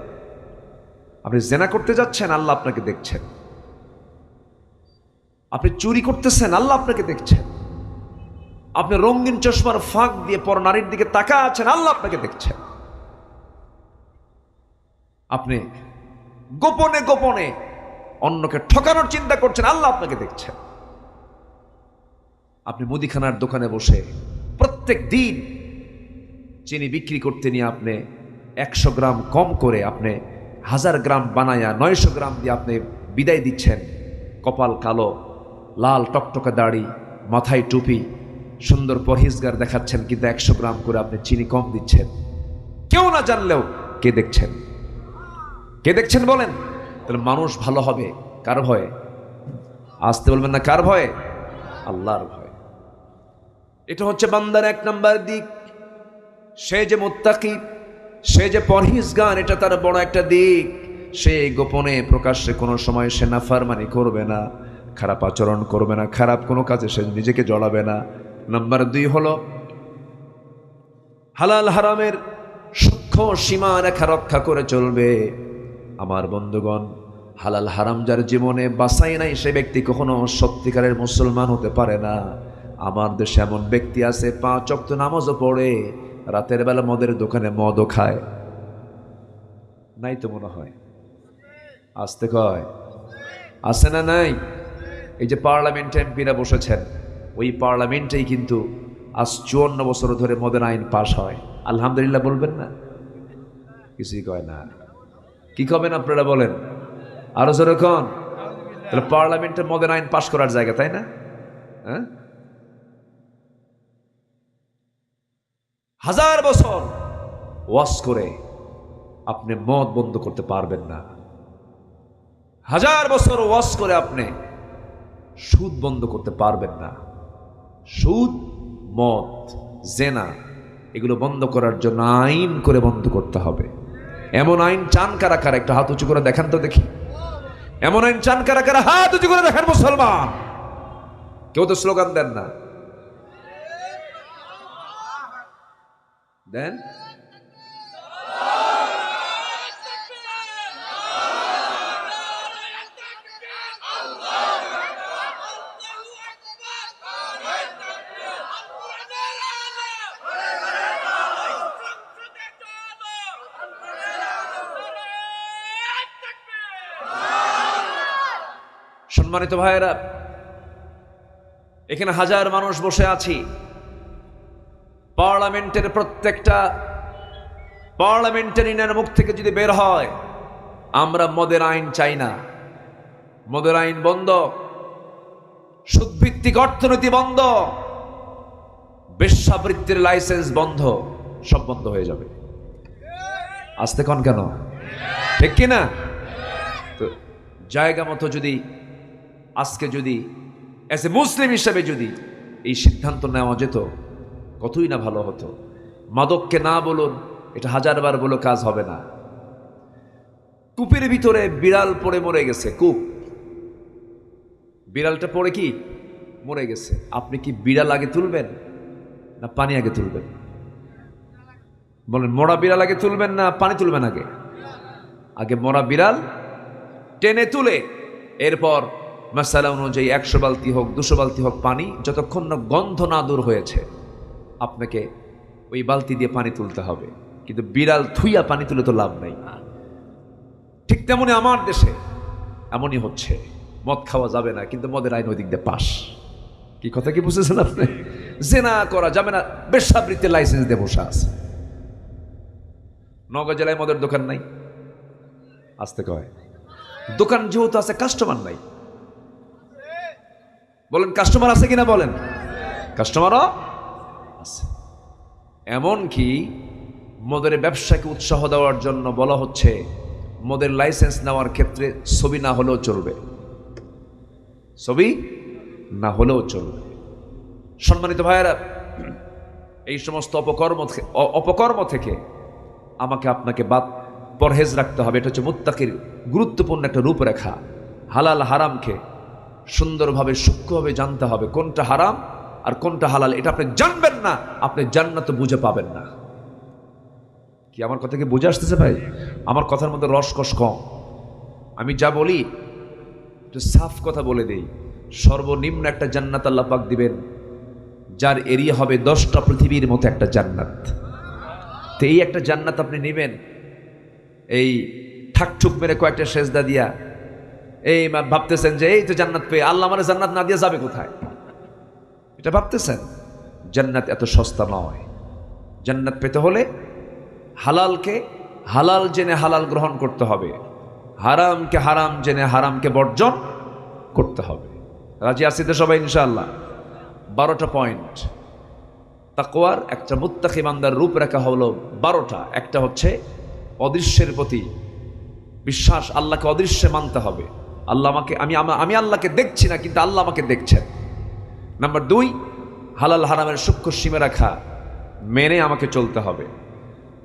আপনি জেনা করতে যাচ্ছেন, আল্লাহ আপনাকে দেখছেন। আপনি চুরি করতেছেন, আল্লাহ আপনাকে দেখছেন। আপনি রঙিন চশমার ফাঁক দিয়ে পর নারীর দিকে তাকা আছেন, আল্লাহ আপনাকে দেখছেন। আপনি গোপনে গোপনে অন্যকে ঠকানোর চিন্তা করছেন, আল্লাহ আপনাকে দেখছেন। আপনি মুদিখানার দোকানে বসে প্রত্যেক দিন চিনি বিক্রি করতে নিয়ে আপনি 100 গ্রাম কম করে আপনি 1000 গ্রাম বানায়া 900 গ্রাম দিয়ে আপনি বিদায় দিচ্ছেন। কপাল কালো, লাল টকটকে দাড়ি, মাথায় টুপি, সুন্দর পরহেজগার দেখাচ্ছেন, কিন্তু 100 গ্রাম করে আপনি চিনি কম দিচ্ছেন। কেউ না জানলেও কে দেখছেন? কে দেখছেন বলেন? তাহলে মানুষ ভালো হবে কার ভয়ে? আসতে বলবেন না, কার ভয়ে? আল্লাহর ভয়ে। এটা হচ্ছে বান্দার 1 নাম্বার দিক। সে যে মুত্তাকি, সে যে পরহেজগার, এটা তার বড় একটা দিক। সে গোপনে প্রকাশ্যে কোনো সময় সে নাফরমানি করবে না, খারাপ আচরণ করবে না, খারাপ কোনো কাজে সে নিজেকে জড়াবে না। নাম্বার 2 হলো হালাল হারামের সূক্ষ্ম সীমা রেখা রক্ষা করে চলবে। আমার বন্ধুগণ, হালাল হারাম যার জীবনে বাছাই নাই, সে ব্যক্তি কখনো সত্যিকারের মুসলমান হতে পারে না। আমার দেশে এমন ব্যক্তি আছে 5 ওয়াক্ত নামাজও পড়ে, রাতের বেলা মদের দোকানে মদও খায়। নাই তো মনে হয়? আসতে কয় আছে না নাই? এই যে পার্লামেন্টে এমপিরা বসেছেন, ওই পার্লামেন্টেই কিন্তু আজ 54 বছর ধরে মদের আইন পাশ হয়। আলহামদুলিল্লাহ বলবেন না? কিছুই কয় না। কি করবেন আপনারা বলেন? আরো জোরে কোন? তাহলে পার্লামেন্টে মদের আইন পাশ করার জায়গা, তাই না? হ্যাঁ, 1000 বছর ওয়াজ করে আপনি মদ বন্ধ করতে পারবেন না। 1000 বছর ওয়াজ করে আপনি সুদ বন্ধ করতে পারবেন না। সুদ, মদ, জেনা এগুলো বন্ধ করার জন্য আইন করে বন্ধ করতে হবে। এমন আইন চান কারা কারা? একটা হাত উঁচু করে দেখান তো দেখি। এমন আইন চান কারা কারা? হাত উঁচু করে দেখান মুসলমান। কেউ তো স্লোগান দেন না, দেন। সম্মানিত ভাইয়েরা, এখানে 1000 মানুষ বসে আছি। পার্লামেন্টের প্রত্যেকটা পার্লামেন্টারিয়ানের মুখ থেকে যদি বের হয়, আমরা মদের আইন চাই না, মদের আইন বন্ধ, সুদভিত্তিক অর্থনীতি বন্ধ, বেশ্যাবৃত্তির লাইসেন্স বন্ধ, সব বন্ধ হয়ে যাবে। আসতে কোন কেন? ঠিক কিনা? তো জায়গা মতো যদি আজকে যদি এজ এ মুসলিম হিসেবে যদি এই সিদ্ধান্ত নেওয়া যেত, কতই না ভালো হতো। মাদককে না বলুন, এটা 1000 বার বলে কাজ হবে না। কূপের ভিতরে বিড়াল পড়ে মরে গেছে, কূপ, বিড়ালটা পড়ে কি মরে গেছে। আপনি কি বিড়াল আগে তুলবেন না পানি আগে তুলবেন? বলেন, মরা বিড়াল আগে তুলবেন না পানি তুলবেন আগে? আগে মরা বিড়াল টেনে তুলে এরপর মাসালা অনুযায়ী 100 বালতি হোক 200 বালতি হোক পানি, যতক্ষণ না গন্ধ না দূর হয়েছে আপনাকে ওই বালতি দিয়ে পানি তুলতে হবে। কিন্তু বিড়াল থুইয়া পানি তুলে তো লাভ নাই। ঠিক তেমনি আমার দেশে এমনই হচ্ছে। মদ খাওয়া যাবে না, কিন্তু মদের আইন ওই দিক দিয়ে পাস। কি কথা কি বুঝেছেন আপনি? জেনা করা যাবে না, বেশ্যাবৃত্তির লাইসেন্স দিয়ে বসে আছে। নওগাঁ জেলায় মদের দোকান নাই। আসতে কয় দোকান যেহেতু আছে, কাস্টমার নাই। বলেন কাস্টমার আছে কিনা বলেন? কাস্টমারও আছে। এমন কি মদের ব্যবসাকে উৎসাহ দেওয়ার জন্য বলা হচ্ছে, মদের লাইসেন্স নেওয়ার ক্ষেত্রে ছবি না হলেও চলবে, ছবি না হলেও চলবে। সম্মানিত ভাইয়েরা, এই সমস্ত অপকর্ম থেকে আমাকে আপনাকে পরহেজ রাখতে হবে। এটা হচ্ছে মুত্তাকির গুরুত্বপূর্ণ একটা রূপরেখা। হালাল হারামকে সুন্দরভাবে সূক্ষ্মভাবে জানতে হবে, কোনটা হারাম আর কোনটা হালাল। এটা আপনি জানবেন না, আপনি জান্নাত বুঝে পাবেন না। কি আমার কথা কি বুঝে আসতেছে ভাই? আমার কথার মধ্যে রসকস কম। আমি যা বলি একটু সাফ কথা বলে দেই। সর্বনিম্ন একটা জান্নাত আল্লাহ পাক দিবেন, যার এরিয়া হবে 10টা পৃথিবীর মতো একটা জান্নাত। তো এই একটা জান্নাত আপনি নেবেন এই ঠাকঠুক মেরে কয়েকটা সেজদা দিয়া, এই ভাবতেছেন যে এই তো জান্নাত পেয়ে আল্লাহ আমার জান্নাত না দিয়ে যাবে কোথায়, এটা ভাবতেছেন? জান্নাত এত সস্তা নয়। জান্নাত পেতে হলে হালালকে হালাল জেনে হালাল গ্রহণ করতে হবে, হারামকে হারাম জেনে হারামকে বর্জন করতে হবে। রাজি আছি তো সবাই ইনশাআল্লাহ? 12টা পয়েন্ট তাকওয়ার, একটা মুত্তাকি বান্দার রূপরেখা হলো 12টা। একটা হচ্ছে অদৃশ্যের প্রতি বিশ্বাস, আল্লাহকে অদৃশ্যে মানতে হবে। আল্লাহ আমাকে, আমি আল্লাহকে দেখছি না কিন্তু আল্লাহ আমাকে দেখছেন। নাম্বার 2, হালাল হারামের সূক্ষ্ম সীমারেখা মেনে আমাকে চলতে হবে।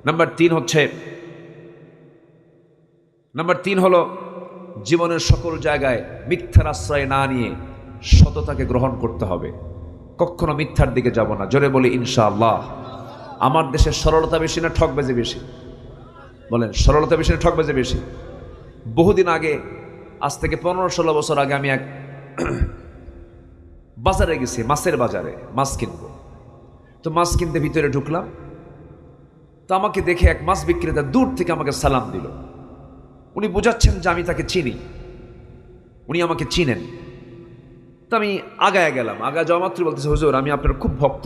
নাম্বার 3 হলো জীবনের সকল জায়গায় মিথ্যার আশ্রয় না নিয়ে সততাকে গ্রহণ করতে হবে। কখনো মিথ্যার দিকে যাব না। জোরে বলি ইনশাআল্লাহ। আমার দেশে সরলতা বেশি না ঠকবাজি বেশি? বলেন, সরলতা বেশি না ঠকবাজি বেশি? বহুদিন আগে, আজ থেকে 15-16 বছর আগে আমি এক বাজারে গেছি, মাছের বাজারে মাছ কিনবো। তো মাছ কিনতে ভিতরে ঢুকলাম, তো আমাকে দেখে এক মাছ বিক্রেতা দূর থেকে আমাকে সালাম দিল। উনি বোঝাচ্ছেন যে আমি তাকে চিনি, উনি আমাকে চিনেন। তো আমি আগায় গেলাম, আগায় যাওয়া মাত্র বলতেছে, হুজুর আমি আপনার খুব ভক্ত,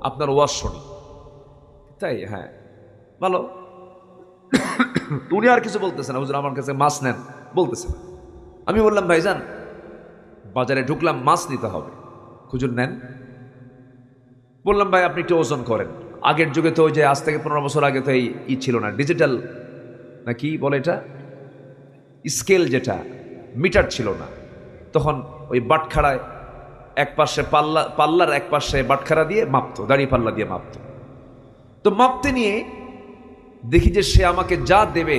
আপনার ওয়াজ শুনি। তাই? হ্যাঁ, ভালো। উনি আর কিছু বলতেছে না, হুজুর আমার কাছে মাছ নেন বলতেছে। আমি বললাম, ভাইজান বাজারে ঢুকলাম, মাছ নিতে হবে, হুজুর নেন। বললাম, ভাই আপনি একটু ওজন করেন। আগের যুগে তো ওই যে আজ থেকে 15 বছর আগে তো এই ছিল না, ডিজিটাল না কি বলে এটা, স্কেল, যেটা মিটার ছিল না। তখন ওই বাটখারায় এক পাশে পাল্লার এক পাশে বাটখারা দিয়ে মাপতো, দাড়ি পাল্লা দিয়ে মাপতো। তো মাপতে নিয়ে দেখি যে সে আমাকে যা দেবে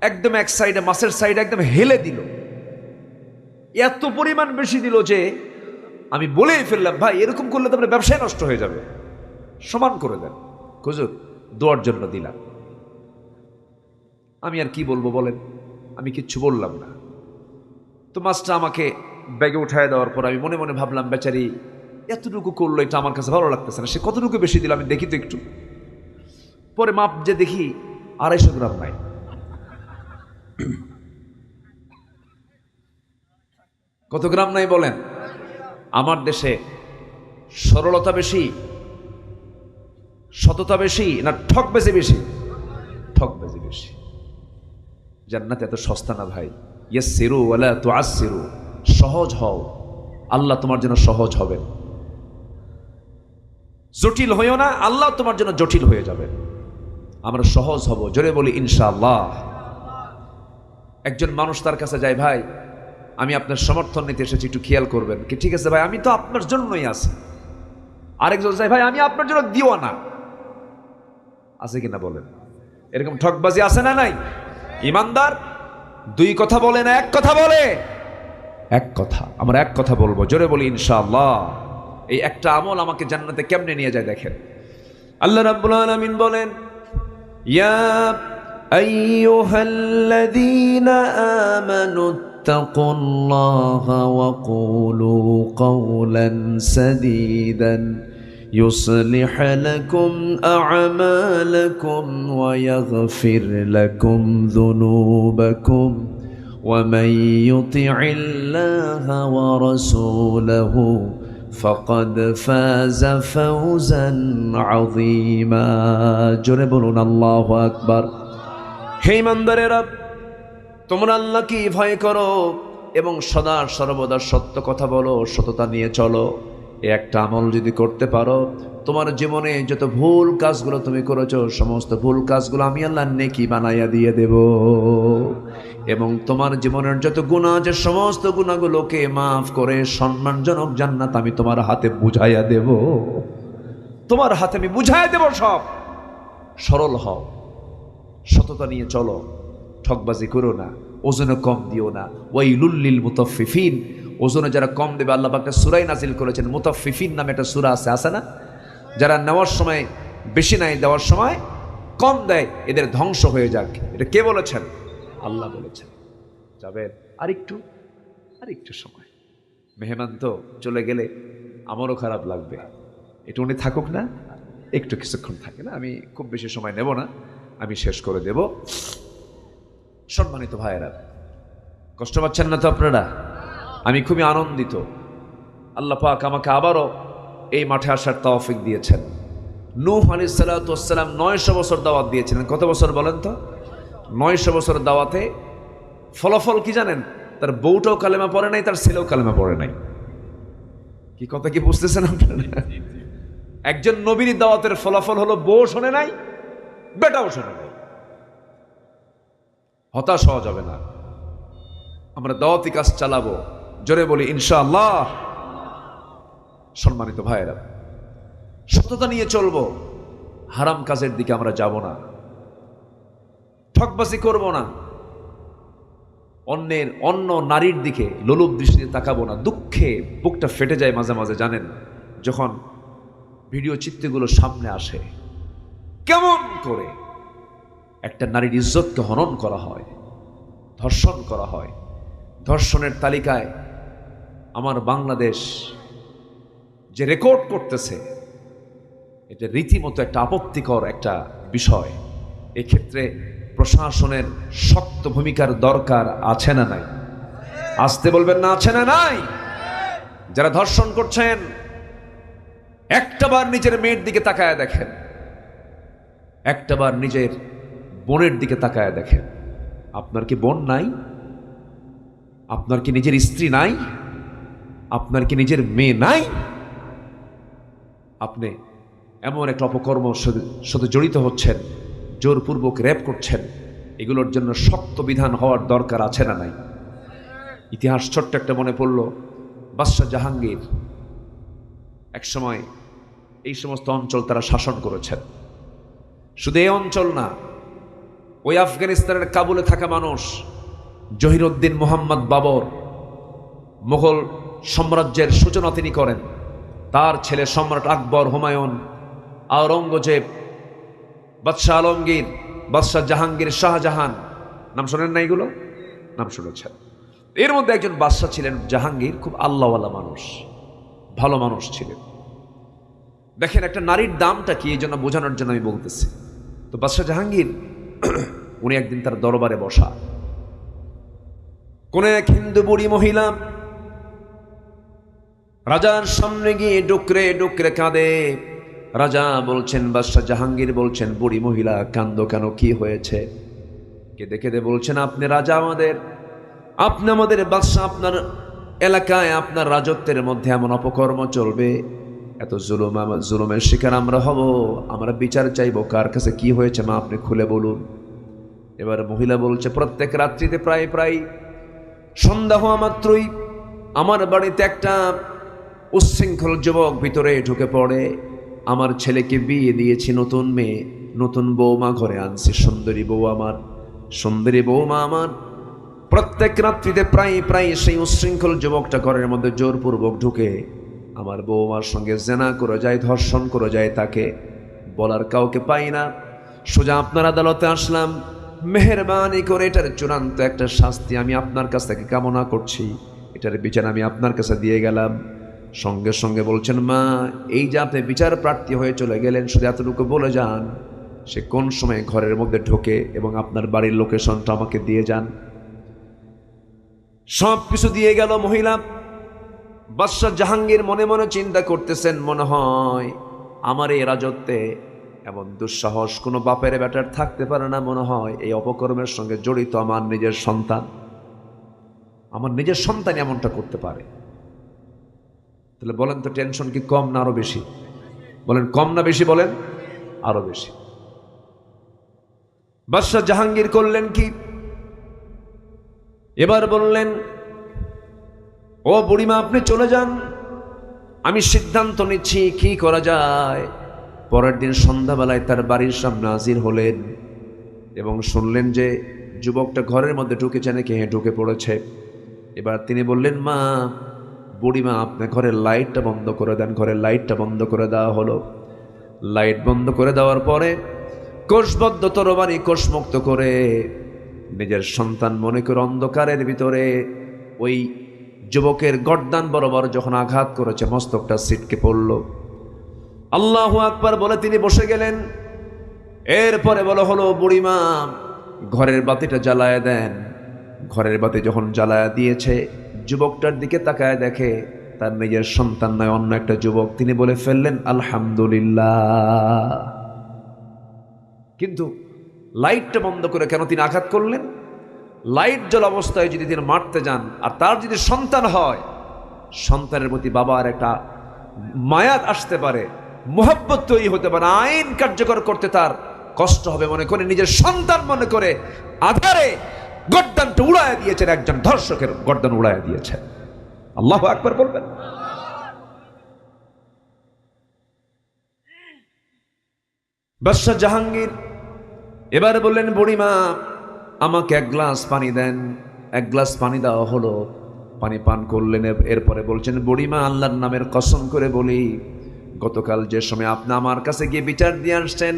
একদম এক সাইডে, মাছের সাইডে একদম হেলে দিল। এত পরিমাণ বেশি দিল যে আমি বলেই ফেললাম, ভাই এরকম করলে তো আপনার ব্যবসায় নষ্ট হয়ে যাবে, সমান করে দেন। হুজুর দোয়ার জন্য দিলাম। আমি আর কি বলবো বলেন, আমি কিচ্ছু বললাম না। তো মাছটা আমাকে ব্যাগে উঠায় দেওয়ার পর আমি মনে মনে ভাবলাম, বেচারি এতটুকু করলো, এটা আমার কাছে ভালো লাগতেছে না, সে কতটুকু বেশি দিল আমি দেখি তো একটু। পরে মাপ যে দেখি 250 গ্রাম নাই। কত গ্রাম নাই বলেন? আমার দেশে সরলতা বেশি, সততা বেশি না ঠকবাজি বেশি? ঠকবাজি বেশি। জান্নাত এত সস্তা না ভাই। ইয়াসসিরু ওয়ালা তুআসসিরু, সহজ হও, আল্লাহ তোমার জন্য সহজ হবেন। জটিল হইও না, আল্লাহ তোমার জন্য জটিল হয়ে যাবেন। আমরা সহজ হব, জোরে বলি ইনশাআল্লাহ। একজন মানুষ তার কাছে যায়, ভাই আমি আপনার সমর্থন নিতে এসেছি, একটু খেয়াল করবেন কি? ঠিক আছে ভাই, আমি তো আপনার জন্যই আছি। আরেকজন যায়, ভাই আমি আপনার জন্য দিও না। আছে কিনা বলেন? এরকম ঠকবাজি আছে না নাই? ইমানদার 2 কথা বলে না, 1 কথা বলে? 1 কথা। আমরা 1 কথা বলবো, জোরে বলি ইনশাআল্লাহ। এই একটা আমল আমাকে জান্নাতে কেমনে নিয়ে যায় দেখেন। আল্লাহ রাব্বুল আলামিন বলেন, ইয়া আইয়ুহাল্লাযীনা আমানু ইত্তাকুল্লাহা ওয়া কুলু কাওলান সাদীদান يصلح لكم أعمالكم ويغفر لكم ذنوبكم ومن يطع الله ورسوله فقد فاز فوزا عظيما جربون الله أكبر হে ইমানদারেরা তোমরা আল্লাহকে ভয় করো এবং সদা সর্বদা সত্য কথা বলো, সততা নিয়ে চলো। এই একটা আমল যদি করতে পারো, তোমার জীবনে যত ভুল কাজগুলো তুমি করেছো সমস্ত ভুল কাজগুলো আমি আল্লাহ নেকি বানাইয়া দিয়ে দেব, এবং তোমার জীবনের যত গুনাহ আছে সমস্ত গুনাহগুলোকে মাফ করে সম্মানজনক জান্নাত আমি তোমার হাতে বুঝাইয়া দেব। তোমার হাতে আমি বুঝাইয়া দেব সব। সরল হও, সততা নিয়ে চলো, ঠকবাজি করো না, ওজনে কম দিও না। ওয়াইলুল লিল মুতাফফিফিন, ওজনে যারা কম দেবে আল্লাহ পাক একটা সূরা নাজিল করেছেন, মুতাফফিফিন নামে একটা সূরা আছে না? যারা নেওয়ার সময় বেশি নাই, দেওয়ার সময় কম দেয়, এদের ধ্বংস হয়ে যাক। এটা কে বলেছেন? আল্লাহ বলেছেন। যাবেন আরেকটু সময়। মেহমান তো চলে গেলে আমারও খারাপ লাগবে, এটা উনি থাকুক না, একটু কিছুক্ষণ থাকে না, আমি খুব বেশি সময় নেব না, আমি শেষ করে দেব। সম্মানিত ভাইয়েরা, কষ্ট পাচ্ছেন না তো আপনারা? আমি খুবই আনন্দিত, আল্লাহ পাক আমাকে আবারও এই মাঠে আসার তৌফিক দিয়েছেন। নূহ আলাইহিস সালাতু ওয়াস সালাম 900 বছর দাওয়াত দিয়েছিলেন। কত বছর বলেন তো? 900 বছর দাওয়াতে ফলাফল কি জানেন? তার বউটাও কালেমা পড়ে নাই, তার ছেলেও কালেমা পড়ে নাই। কি কথা কি বুঝতেছেন আপনারা? একজন নবীর দাওয়াতের ফলাফল হলো বউ শোনে নাই, বেটাও শোনে নাই। হতাশ হওয়া যাবে না, আমরা দাওয়াতি কাজ চালাবো, জোরে বলি ইনশাআল্লাহ। সম্মানিত ভাইয়েরা, সততা নিয়ে চলবো, হারাম কাজের দিকে আমরা যাব না, ঠকবাজি করব না, অন্য নারীর দিকে লোলুপ দৃষ্টিতে তাকাবো না। দুঃখে বুকটা ফেটে যায় মাঝে মাঝে, জানেন, যখন ভিডিও চিত্রগুলো সামনে আসে, কেমন করে একটা নারীর ইজ্জতকে হনন করা হয়, ধর্ষণ করা হয়। ধর্ষণের তালিকায় আমার বাংলাদেশ যে রেকর্ড করতেছে, এটা রীতিমতো একটা আপত্তিকর একটা বিষয়। এক্ষেত্রে প্রশাসনের শক্ত ভূমিকার দরকার আছে না নাই? আসতে বলবেন না, আছে না নাই? যারা ধর্ষণ করছেন, একটাবার নিজের মেয়ের দিকে তাকায় দেখেন, একটাবার নিজের বোনের দিকে তাকায় দেখেন। আপনার কি বোন নাই? আপনার কি নিজের স্ত্রী নাই? আপনার কি নিজের মেয়ে নাই? আপনি এমন একটা অপকর্ম সাথে জড়িত হচ্ছেন, জোরপূর্বক রেপ করছেন, এগুলোর জন্য শক্ত বিধান হওয়ার দরকার আছে না নাই? ইতিহাস ছোট্ট একটা মনে পড়ল, বাদশাহ জাহাঙ্গীর একসময় এই সমস্ত অঞ্চল তারা শাসন করেছেন। শুধু এই অঞ্চল না, ওই আফগানিস্তানের কাবুলে থাকা মানুষ জহিরুদ্দিন মোহাম্মদ বাবর, মুঘল সাম্রাজ্যের সূচনা তিনি করেন। তার ছেলে সম্রাট আকবর, হুমায়ুন, আওরঙ্গজেব, বাদশাহ আলমগীর, বাদশাহ জাহাঙ্গীর, শাহজাহান, নাম শোনেন না? এগুলো নাম শুনেছেন। এর মধ্যে একজন বাদশাহ ছিলেন জাহাঙ্গীর, খুব আল্লাহওয়ালা মানুষ, ভালো মানুষ ছিলেন। দেখেন একটা নারীর দামটা কি, এই জন্য বোঝানোর জন্য আমি বলতেছি। তো বাদশাহ জাহাঙ্গীর উনি একদিন তার দরবারে বসা, কোন এক হিন্দু বুড়ি মহিলা রাজার সামনে গিয়ে ডুকরে ডুকরে কাঁদে। রাজা বলছেন, বাদশাহ জাহাঙ্গীর বলছেন, বুড়ি মহিলা কান্দো কেন, কি হয়েছে? কেঁদে কেঁদে বলছেন, আপনি রাজা, আপনি আমাদের বাদশাহ, আপনার এলাকায় আপনার রাজত্বের মধ্যে এমন অপকর্ম চলবে, এত জুলুমের শিকার আমরা হব, আমরা বিচার চাইবো, কার কাছে কি হয়েছে মা আপনি খুলে বলুন। এবার মহিলা বলছে, প্রত্যেক রাত্রিতে প্রায় প্রায় সন্ধ্যা হওয়া মাত্রই আমার বাড়িতে একটা উচ্ছৃঙ্খল যুবক ভিতরে ঢুকে পড়ে। আমার ছেলেকে বিয়ে দিয়েছি, নতুন মেয়ে, নতুন বৌমা ঘরে আনছি, সুন্দরী বউ আমার, সুন্দরী বৌমা আমার। প্রত্যেক রাত্রিতে প্রায় প্রায় সেই উচ্ছৃঙ্খল যুবকটা ঘরের মধ্যে জোরপূর্বক ঢুকে আমার বৌমার সঙ্গে জেনা করে যায়, ধর্ষণ করে যায়। তাকে বলার কাউকে পাই না, সোজা আপনার আদালতে আসলাম, মেহেরবানি করে এটার চূড়ান্ত একটা শাস্তি আমি আপনার কাছ থেকে কামনা করছি, এটার বিচার আমি আপনার কাছে দিয়ে গেলাম। সঙ্গে সঙ্গে বলছেন, মা এই যে আপনি বিচার প্রার্থী হয়ে চলে গেলেন, শুধু এতটুকু বলে যান সে কোন সময় ঘরের মধ্যে ঢোকে এবং আপনার বাড়ির লোকেশনটা আমাকে দিয়ে যান। সব কিছু দিয়ে গেল মহিলা। বাদশাহ জাহাঙ্গীর মনে মনে চিন্তা করতেছেন, মনে হয় আমার এই রাজত্বে এমন দুঃসাহস কোনো বাপের বেটার থাকতে পারে না, মনে হয় এই অপকর্মের সঙ্গে জড়িত আমার নিজের সন্তান, আমার নিজের সন্তান এমনটা করতে পারে। তাহলে বলেন তো টেনশন কি কম না আরো বেশি? বলেন কম না বেশি? বলেন আরো বেশি। বাদশাহ জাহাঙ্গীর করলেন কি? এবার বললেন, ও বুড়িমা আপনি চলে যান, আমি সিদ্ধান্ত নিচ্ছি কি করা যায়। পরের দিন সন্ধ্যাবেলায় তার বাড়ির সামনে হাজির হলেন এবং শুনলেন যে যুবকটা ঘরের মধ্যে ঢুকেছে নাকি? হ্যাঁ ঢুকে পড়েছে। এবার তিনি বললেন, মা, বুড়িমা আপনি ঘরের লাইটটা বন্ধ করে দেন। ঘরের লাইটটা বন্ধ করে দেওয়া হলো। লাইট বন্ধ করে দেওয়ার পরে কোষবদ্ধ তরবারি কোষমুক্ত করে নিজের সন্তান মনে করে অন্ধকারের ভিতরে ওই যুবকের গর্দান বরাবর যখন আঘাত করেছে, মস্তকটা ছিটকে পড়ল। আল্লাহু আকবার বলে তিনি বসে গেলেন। এরপরে বলা হলো, বুড়িমা ঘরের বাতিটা জ্বালায় দেন। ঘরের বাতি যখন জ্বালায় দিয়েছে, যুবকটার দিকে তাকায় দেখে তার নিজের সন্তান নয়, অন্য একটা যুবক। তিনি বলে ফেললেন আলহামদুলিল্লাহ। কিন্তু লাইটটা বন্ধ করে কেন তিনি আঘাত করলেন? লাইট জ্বলা অবস্থায় যদি তিনি মারতে যান, আর তার যদি সন্তান হয়, সন্তানের প্রতি বাবার একটা মায়াত আসতে পারে, মোহাব্বত তৈরি হতে পারে, আইন কার্যকর করতে তার কষ্ট হবে মনে করে, নিজের সন্তান মনে করে আধারে গর্দানটা উড়ায় দিয়েছেন, একজন ধর্ষকের গর্দান উড়ায় দিয়েছেন। আল্লাহু আকবার বলবেন। বাদশাহ জাহাঙ্গীর এবার বললেন, বুড়িমা আমাকে এক গ্লাস পানি দেন। এক গ্লাস পানি দেওয়া হলো, পানি পান করলেন। এরপরে বলছেন, বুড়িমা আল্লাহর নামের কসম করে বলি, গতকাল যে সময় আপনি আমার কাছে গিয়ে বিচার দিয়ে আসছেন,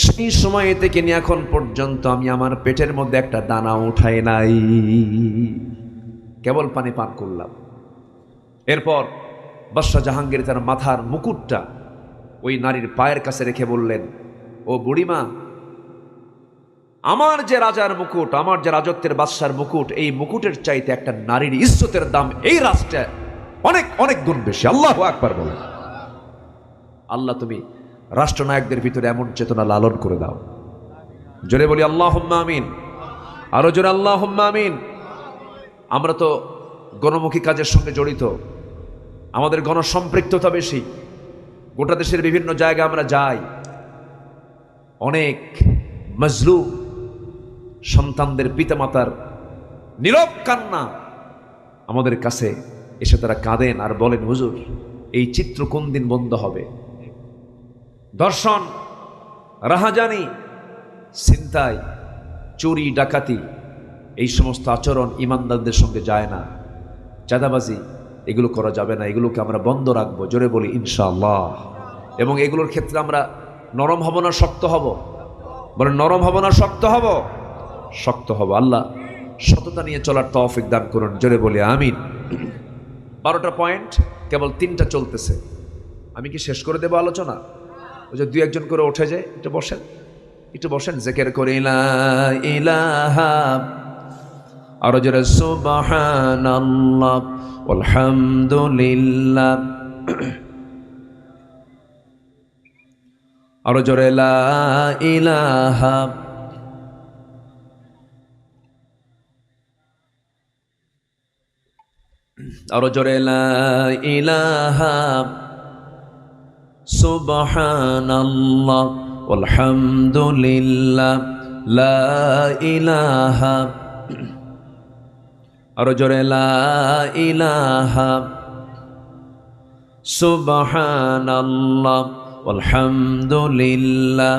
সেই সময় থেকে নিয়ে এখন পর্যন্ত আমি আমার পেটের মধ্যে একটা দানা উঠাই নাই, কেবল পানি পান করলাম। এরপর বাদশাহ জাহাঙ্গীর তার মাথার মুকুটটা ওই নারীর পায়ের কাছে রেখে বললেন, ও বুড়িমা, আমার যে রাজার মুকুট, আমার যে রাজত্বের বাদশার মুকুট, এই মুকুটের চাইতে একটা নারীর ইজ্জতের দাম এই রাষ্ট্রে অনেক অনেক গুণ বেশি। আল্লাহু আকবার বলেন। আল্লাহ তুমি রাষ্ট্রনায়কদের ভিতরে এমন চেতনা লালন করে দাও। জোরে বলি আল্লাহুম্মা আমিন। আরো জোরে আল্লাহুম্মা আমিন। আমরা তো গণমুখী কাজের সঙ্গে জড়িত, আমাদের গণসম্পৃক্ততা বেশি, গোটা দেশের বিভিন্ন জায়গায় আমরা যাই। অনেক মজলুম সন্তানদের পিতামাতার নীরব কান্না আমাদের কাছে এসে তারা কাঁদেন আর বলেন, হুজুর এই চিত্র কোন দিন বন্ধ হবে? ধর্ষণ, রাহাজানি, ছিনতাই, চুরি, ডাকাতি, এই সমস্ত আচরণ ইমানদারদের সঙ্গে যায় না। চাঁদাবাজি এগুলো করা যাবে না, এগুলোকে আমরা বন্ধ রাখবো। জোরে বলি ইনশাআল্লাহ। এবং এগুলোর ক্ষেত্রে আমরা নরম হব না শক্ত হব? বলেন নরম হব না শক্ত হব? শক্ত হব। আল্লাহ সততা নিয়ে চলার তৌফিক দান করুন। জোরে বলি আমিন। 12টা পয়েন্ট, কেবল 3টা চলতেছে। আমি কি শেষ করে দেব আলোচনা? ওই যে 2-1 করে উঠে যায়, একটু বসেন, একটু বসেন, জিকির করে লা ইলাহা, আর জোরে সুবহানাল্লাহ আলহামদুলিল্লাহ, আর জোরে লা ইলাহা, আর জোরে লা ইলাহা সুবহানাল্লাহ আলহামদুলিল্লাহ লা ইলাহা, আর জোরে লা ইলাহা সুবহানাল্লাহ আলহামদুলিল্লাহ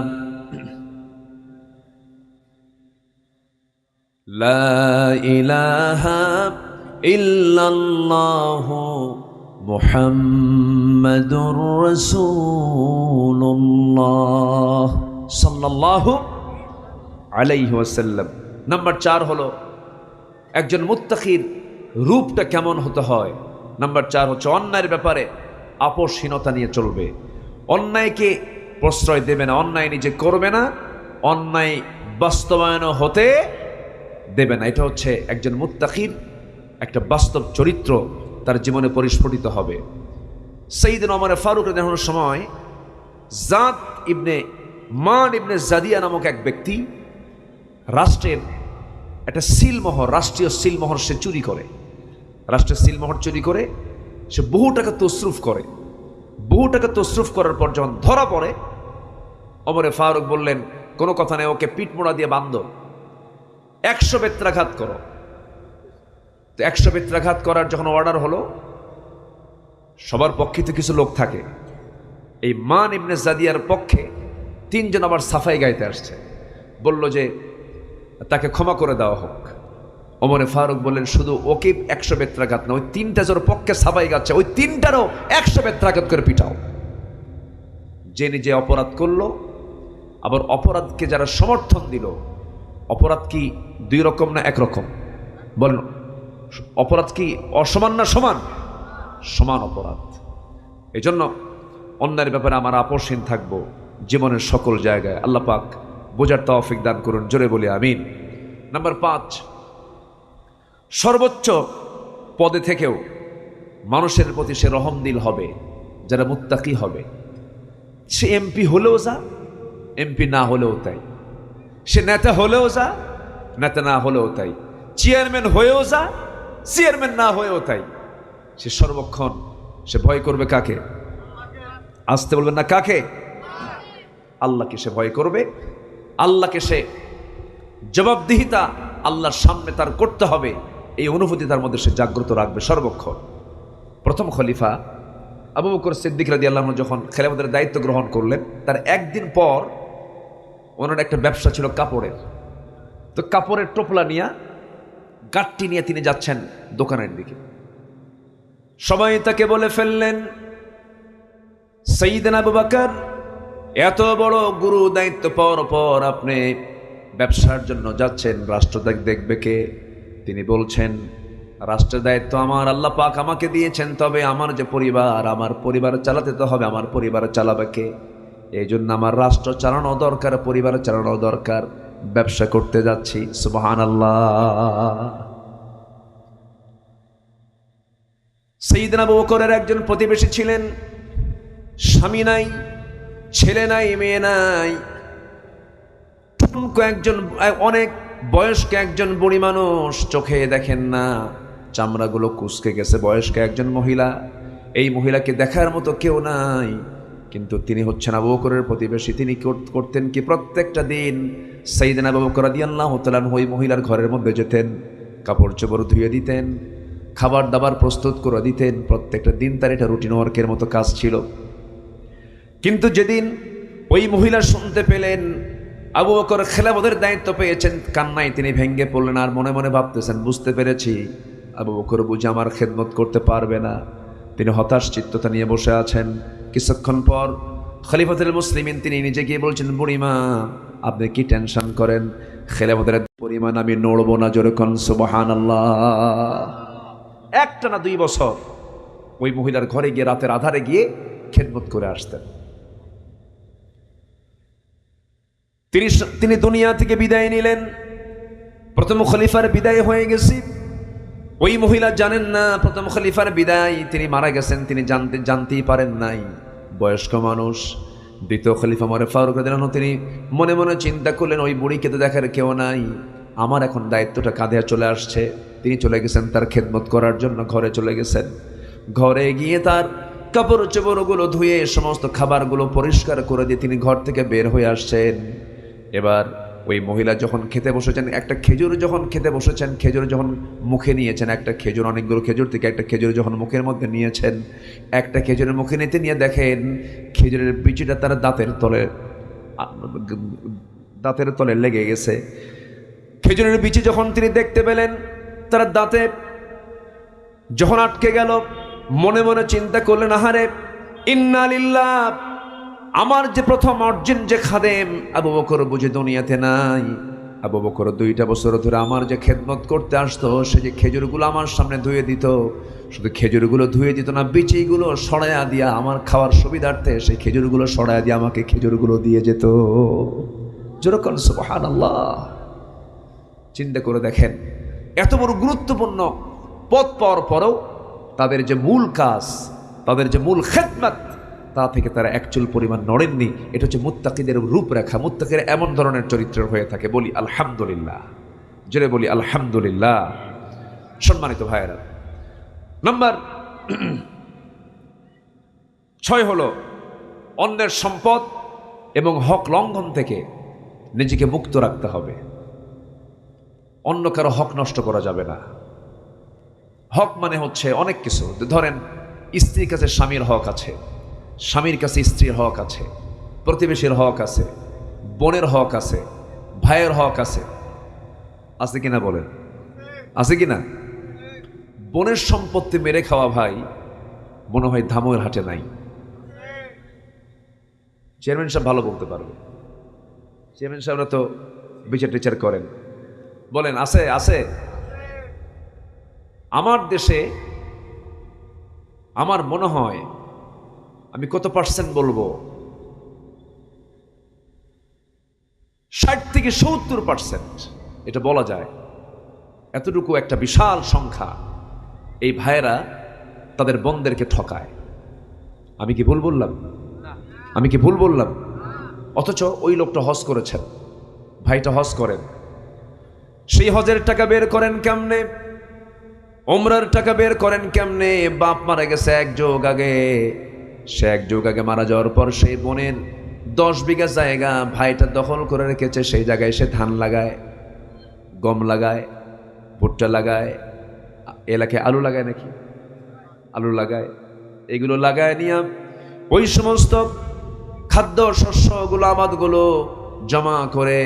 লা ইলাহা ইল্লাল্লাহু মুহাম্মাদুর রাসূলুল্লাহ সাল্লাল্লাহু আলাইহি ওয়াসাল্লাম। নাম্বার 4 হলো একজন মুত্তাকির রূপটা কেমন হতে হয়। নাম্বার 4 হচ্ছে অন্যায়ের ব্যাপারে আপোষহীনতা নিয়ে চলবে, অন্যায়কে প্রশ্রয় দেবে না, অন্যায় নিজে করবে না, অন্যায় বাস্তবায়ন হতে দেবে না। এটা হচ্ছে একজন মুত্তাকির একটা বাস্তব চরিত্র, তার জীবনে পরিস্ফুটিত হবে। সাইয়েদনা ওমর ফারুক রাদিয়াল্লাহু আনহুর সময় জাদ ইবনে মান ইবনে জাদিয়া নামক এক ব্যক্তি রাষ্ট্রের একটা সিলমোহর, রাষ্ট্রীয় সিলমোহর সে চুরি করে। রাষ্ট্রের সিলমোহর চুরি করে সে বহু টাকা তসরুফ করে। বহু টাকা তসরুফ করার পর যখন ধরা পড়ে, ওমর ফারুক বললেন, কোনো কথা নেই, ওকে পিঠমোড়া দিয়ে বাঁধো, 100 বেত্রাঘাত করো। তো 100 বেত্রাঘাত করার যখন অর্ডার হলো, সবার পক্ষে তো কিছু লোক থাকে, এই মান ইবনে জাদিয়ার পক্ষে 3 জন আবার সাফাই গাইতে আসছে, বলল যে তাকে ক্ষমা করে দেওয়া হোক। ওমর ফারুক বললেন, শুধু ওকে 100 বেত্রাঘাত না, ওই 3টা যার পক্ষে সাফাই গাচ্ছে ওই 3টারও 100 বেত্রাঘাত করে পিটাও। যে নিজে অপরাধ করলো, আবার অপরাধকে যারা সমর্থন দিল। অপরাধ কি 2 রকম না 1 রকম? বলেন। অপরাধ কি অসমান না সমান? সমান অপরাধ। এই জন্য অন্যের ব্যাপারে আমার আপোষহীন থাকবো জীবনের সকল জায়গায়। আল্লাহ পাক বোঝার তৌফিক দান করুন, জোরে বলি আমিন। নাম্বার 5, সর্বোচ্চ পদে থেকেও মানুষের প্রতি সে রহমদিল হবে যারা মুত্তাকি হবে। সে এমপি হলেও যা, এমপি না হলেও তাই। সে নেতা হলেও যা, নেতা না হলেও তাই। চেয়ারম্যান হয়েও যা, চেয়ারম্যান না হয়েও তাই। সে সর্বক্ষণ সে ভয় করবে কাকে? আসতে বলবেন না, কাকে? আল্লাহকে সে ভয় করবে। আল্লাহকে সে জবাবদিহিতা আল্লাহর সামনে তার করতে হবে, এই অনুভূতি তার মধ্যে সে জাগ্রত রাখবে সর্বক্ষণ। প্রথম খলিফা আবু বকর সিদ্দিক রাদিয়াল্লাহু আনহু যখন খেলাফতের দায়িত্ব গ্রহণ করলেন, তার একদিন পর ওনার একটা ব্যবসা ছিল কাপড়ের। তো কাপড়ের টোপলা নিয়ে, গাঁটটি নিয়ে তিনি যাচ্ছেন দোকানের দিকে। সবাই তাকে বলে ফেললেন, সাইয়েদনা আবু বকর, এত বড় গুরু দায়িত্ব পাওয়ার পর আপনি ব্যবসার জন্য যাচ্ছেন, রাষ্ট্র দেখবে কে? তিনি বলছেন, রাষ্ট্রের দায়িত্ব আমার, আল্লাহ পাক আমাকে দিয়েছেন, তবে আমার যে পরিবার, আমার পরিবার চালাতে তো হবে, আমার পরিবার চালাবে কে? এই জন্য আমার রাষ্ট্র চালানো দরকার, পরিবার চালানো দরকার, ব্যবসা করতে যাচ্ছি। সুবহানাল্লাহ। সাইয়েদনা আবু বকরের একজন প্রতিবেশী ছিলেন, স্বামী নাই, ছেলে নাই, মেয়ে নাই, একজন অনেক বয়স্ক একজন বুড়ি মানুষ, চোখে দেখেন না, চামড়াগুলো কুঁচকে গেছে, বয়স্ক একজন মহিলা। এই মহিলাকে দেখার মতো কেউ নাই, কিন্তু তিনি হচ্ছেন আবু বকরের প্রতিবেশী। তিনি করতেন কি, প্রত্যেকটা দিন সাইয়েদনা আবু বকর রাদিয়াল্লাহু তাআলা ওই মহিলার ঘরের মধ্যে যেতেন, কাপড় চোপড় ধুয়ে দিতেন, খাবার দাবার প্রস্তুত করে দিতেন। প্রত্যেকটা দিন তার এটা রুটিন ওয়ার্কের মতো কাজ ছিল। কিন্তু যেদিন ওই মহিলা শুনতে পেলেন আবু বকর খেলাফতের দায়িত্ব পেয়েছেন, কান্নায় তিনি ভেঙ্গে পড়লেন। আর মনে মনে ভাবতেছেন, বুঝতে পেরেছি আবু বকর বুঝে আমার খেদমত করতে পারবে না। তিনি হতাশ চিত্ততা নিয়ে বসে আছেন। কিছুক্ষণ পর খলিফাতুল মুসলিমিন তিনি নিজে গিয়ে বলছেন, বুড়িমা আপনি কি টেনশন করেন, খেলাফতের পরিমাণ আমি নড়বো না, জোরে কোন সুবহানাল্লাহ। একটা না 2 বছর ওই মহিলার ঘরে গিয়ে রাতের আধারে গিয়ে খেদমত করে আসতেন। তিনি দুনিয়া থেকে বিদায় নিলেন। প্রথম খলিফার বিদায় হয়ে গেছে। ওই মহিলা জানেন না প্রথম খলিফার বিদায়, তিনি মারা গেছেন, তিনি জানতেই পারেন নাই, বয়স্ক মানুষ। দ্বিতীয় খলিফা ওমর ফারুক রাদিয়াল্লাহু আনহু তিনি মনে মনে চিন্তা করলেন, ওই বুড়িকে তো দেখার কেউ নাই, আমার এখন দায়িত্বটা কাঁধে চলে আসছে। তিনি চলে গেছেন তার খেদমত করার জন্য, ঘরে চলে গেছেন। ঘরে গিয়ে তার কাপড় চোপড়গুলো ধুয়ে সমস্ত খাবারগুলো পরিষ্কার করে দিয়ে তিনি ঘর থেকে বের হয়ে আসছেন। এবার ওই মহিলা যখন খেতে বসেছেন, একটা খেজুর যখন খেতে বসেছেন, খেজুর যখন মুখে নিয়েছেন, একটা খেজুর, অনেকগুলো খেজুর থেকে একটা খেজুর যখন মুখের মধ্যে নিয়েছেন, একটা খেজুরের মুখে নিতে নিয়ে দেখেন খেজুরের বিচিটা তার দাঁতের তলে লেগে গেছে। খেজুরের বিচি যখন তিনি দেখতে পেলেন তার দাঁতে যখন আটকে গেল, মনে মনে চিন্তা করলেন, আহারে ইন্না লিল্লাহ, আমার যে প্রথম অর্জিন যে খাদেম আবু বকর বুঝে দুনিয়াতে নাই। আবু বকর 2টা বছর ধরে আমার যে খেদমত করতে আসতো, সে যে খেজুরগুলো আমার সামনে ধুয়ে দিত, শুধু খেজুরগুলো ধুয়ে দিত না, বিচিগুলো সরাইয়া দিয়া আমার খাওয়ার সুবিধার্থে সেই খেজুরগুলো সরাইয়া দিয়ে আমাকে খেজুরগুলো দিয়ে যেত। যেরকম সুবহানাল্লাহ। চিন্তা করে দেখেন, এত বড় গুরুত্বপূর্ণ পদ পাওয়ার পরেও তাদের যে মূল কাজ, তাদের যে মূল খেদমত, তা থেকে তারা একচুল পরিমাণ নড়েননি। এটা হচ্ছে মুত্তাকিদের রূপরেখা। মুত্তাকিরা এমন ধরনের চরিত্রের হয়ে থাকে। বলি আলহামদুলিল্লাহ, জোরে বলি আলহামদুলিল্লাহ। সম্মানিত ভাইয়েরা, নাম্বার 6 হলো অন্যের সম্পদ এবং হক লঙ্ঘন থেকে নিজেকে মুক্ত রাখতে হবে। অন্য কারো হক নষ্ট করা যাবে না। হক মানে হচ্ছে অনেক কিছু। ধরেন, স্ত্রীর কাছে স্বামীর হক আছে, স্বামীর কাছে স্ত্রীর হক আছে, প্রতিবেশীর হক আছে, বোনের হক আছে, ভাইয়ের হক আছে। আছে কিনা বলেন? আছে কিনা? বোনের সম্পত্তি মেরে খাওয়া ভাই মনে হয় ধামইর হাটে নাই। চেয়ারম্যান সাহেব ভালো বলতে পারবে। চেয়ারম্যান সাহেবরা তো বিচার টিচার করেন, বলেন আছে? আছে। আমার দেশে আমার মনে হয়, আমি কত পার্সেন্ট বলবো, 60 থেকে 70% এটা বলা যায়। এতটুকু একটা বিশাল সংখ্যা এই ভাইয়েরা তাদের বোনদেরকে ঠকায়। আমি কি ভুল বললাম? আমি কি ভুল বললাম? অথচ ওই লোকটা হজ করেছেন, ভাইটা হজ করেন, সেই হজের টাকা বের করেন কেমনে, ওমরার টাকা বের করেন কেমনে? বাপ মারা গেছে 1 যুগ আগে, সে 1 যুগ আগে মারা যাওয়ার পর সেই বোনের 10 বিঘা জায়গা ভাইটা দখল করে রেখেছে। সেই জায়গায় সে ধান লাগায়, গম লাগায়, ভুট্টা লাগায়, এলাকায় আলু লাগায়, নাকি আলু লাগায়, এগুলো লাগায় নিয়ে ওই সমস্ত খাদ্য শস্যগুলো আবাদগুলো জমা করে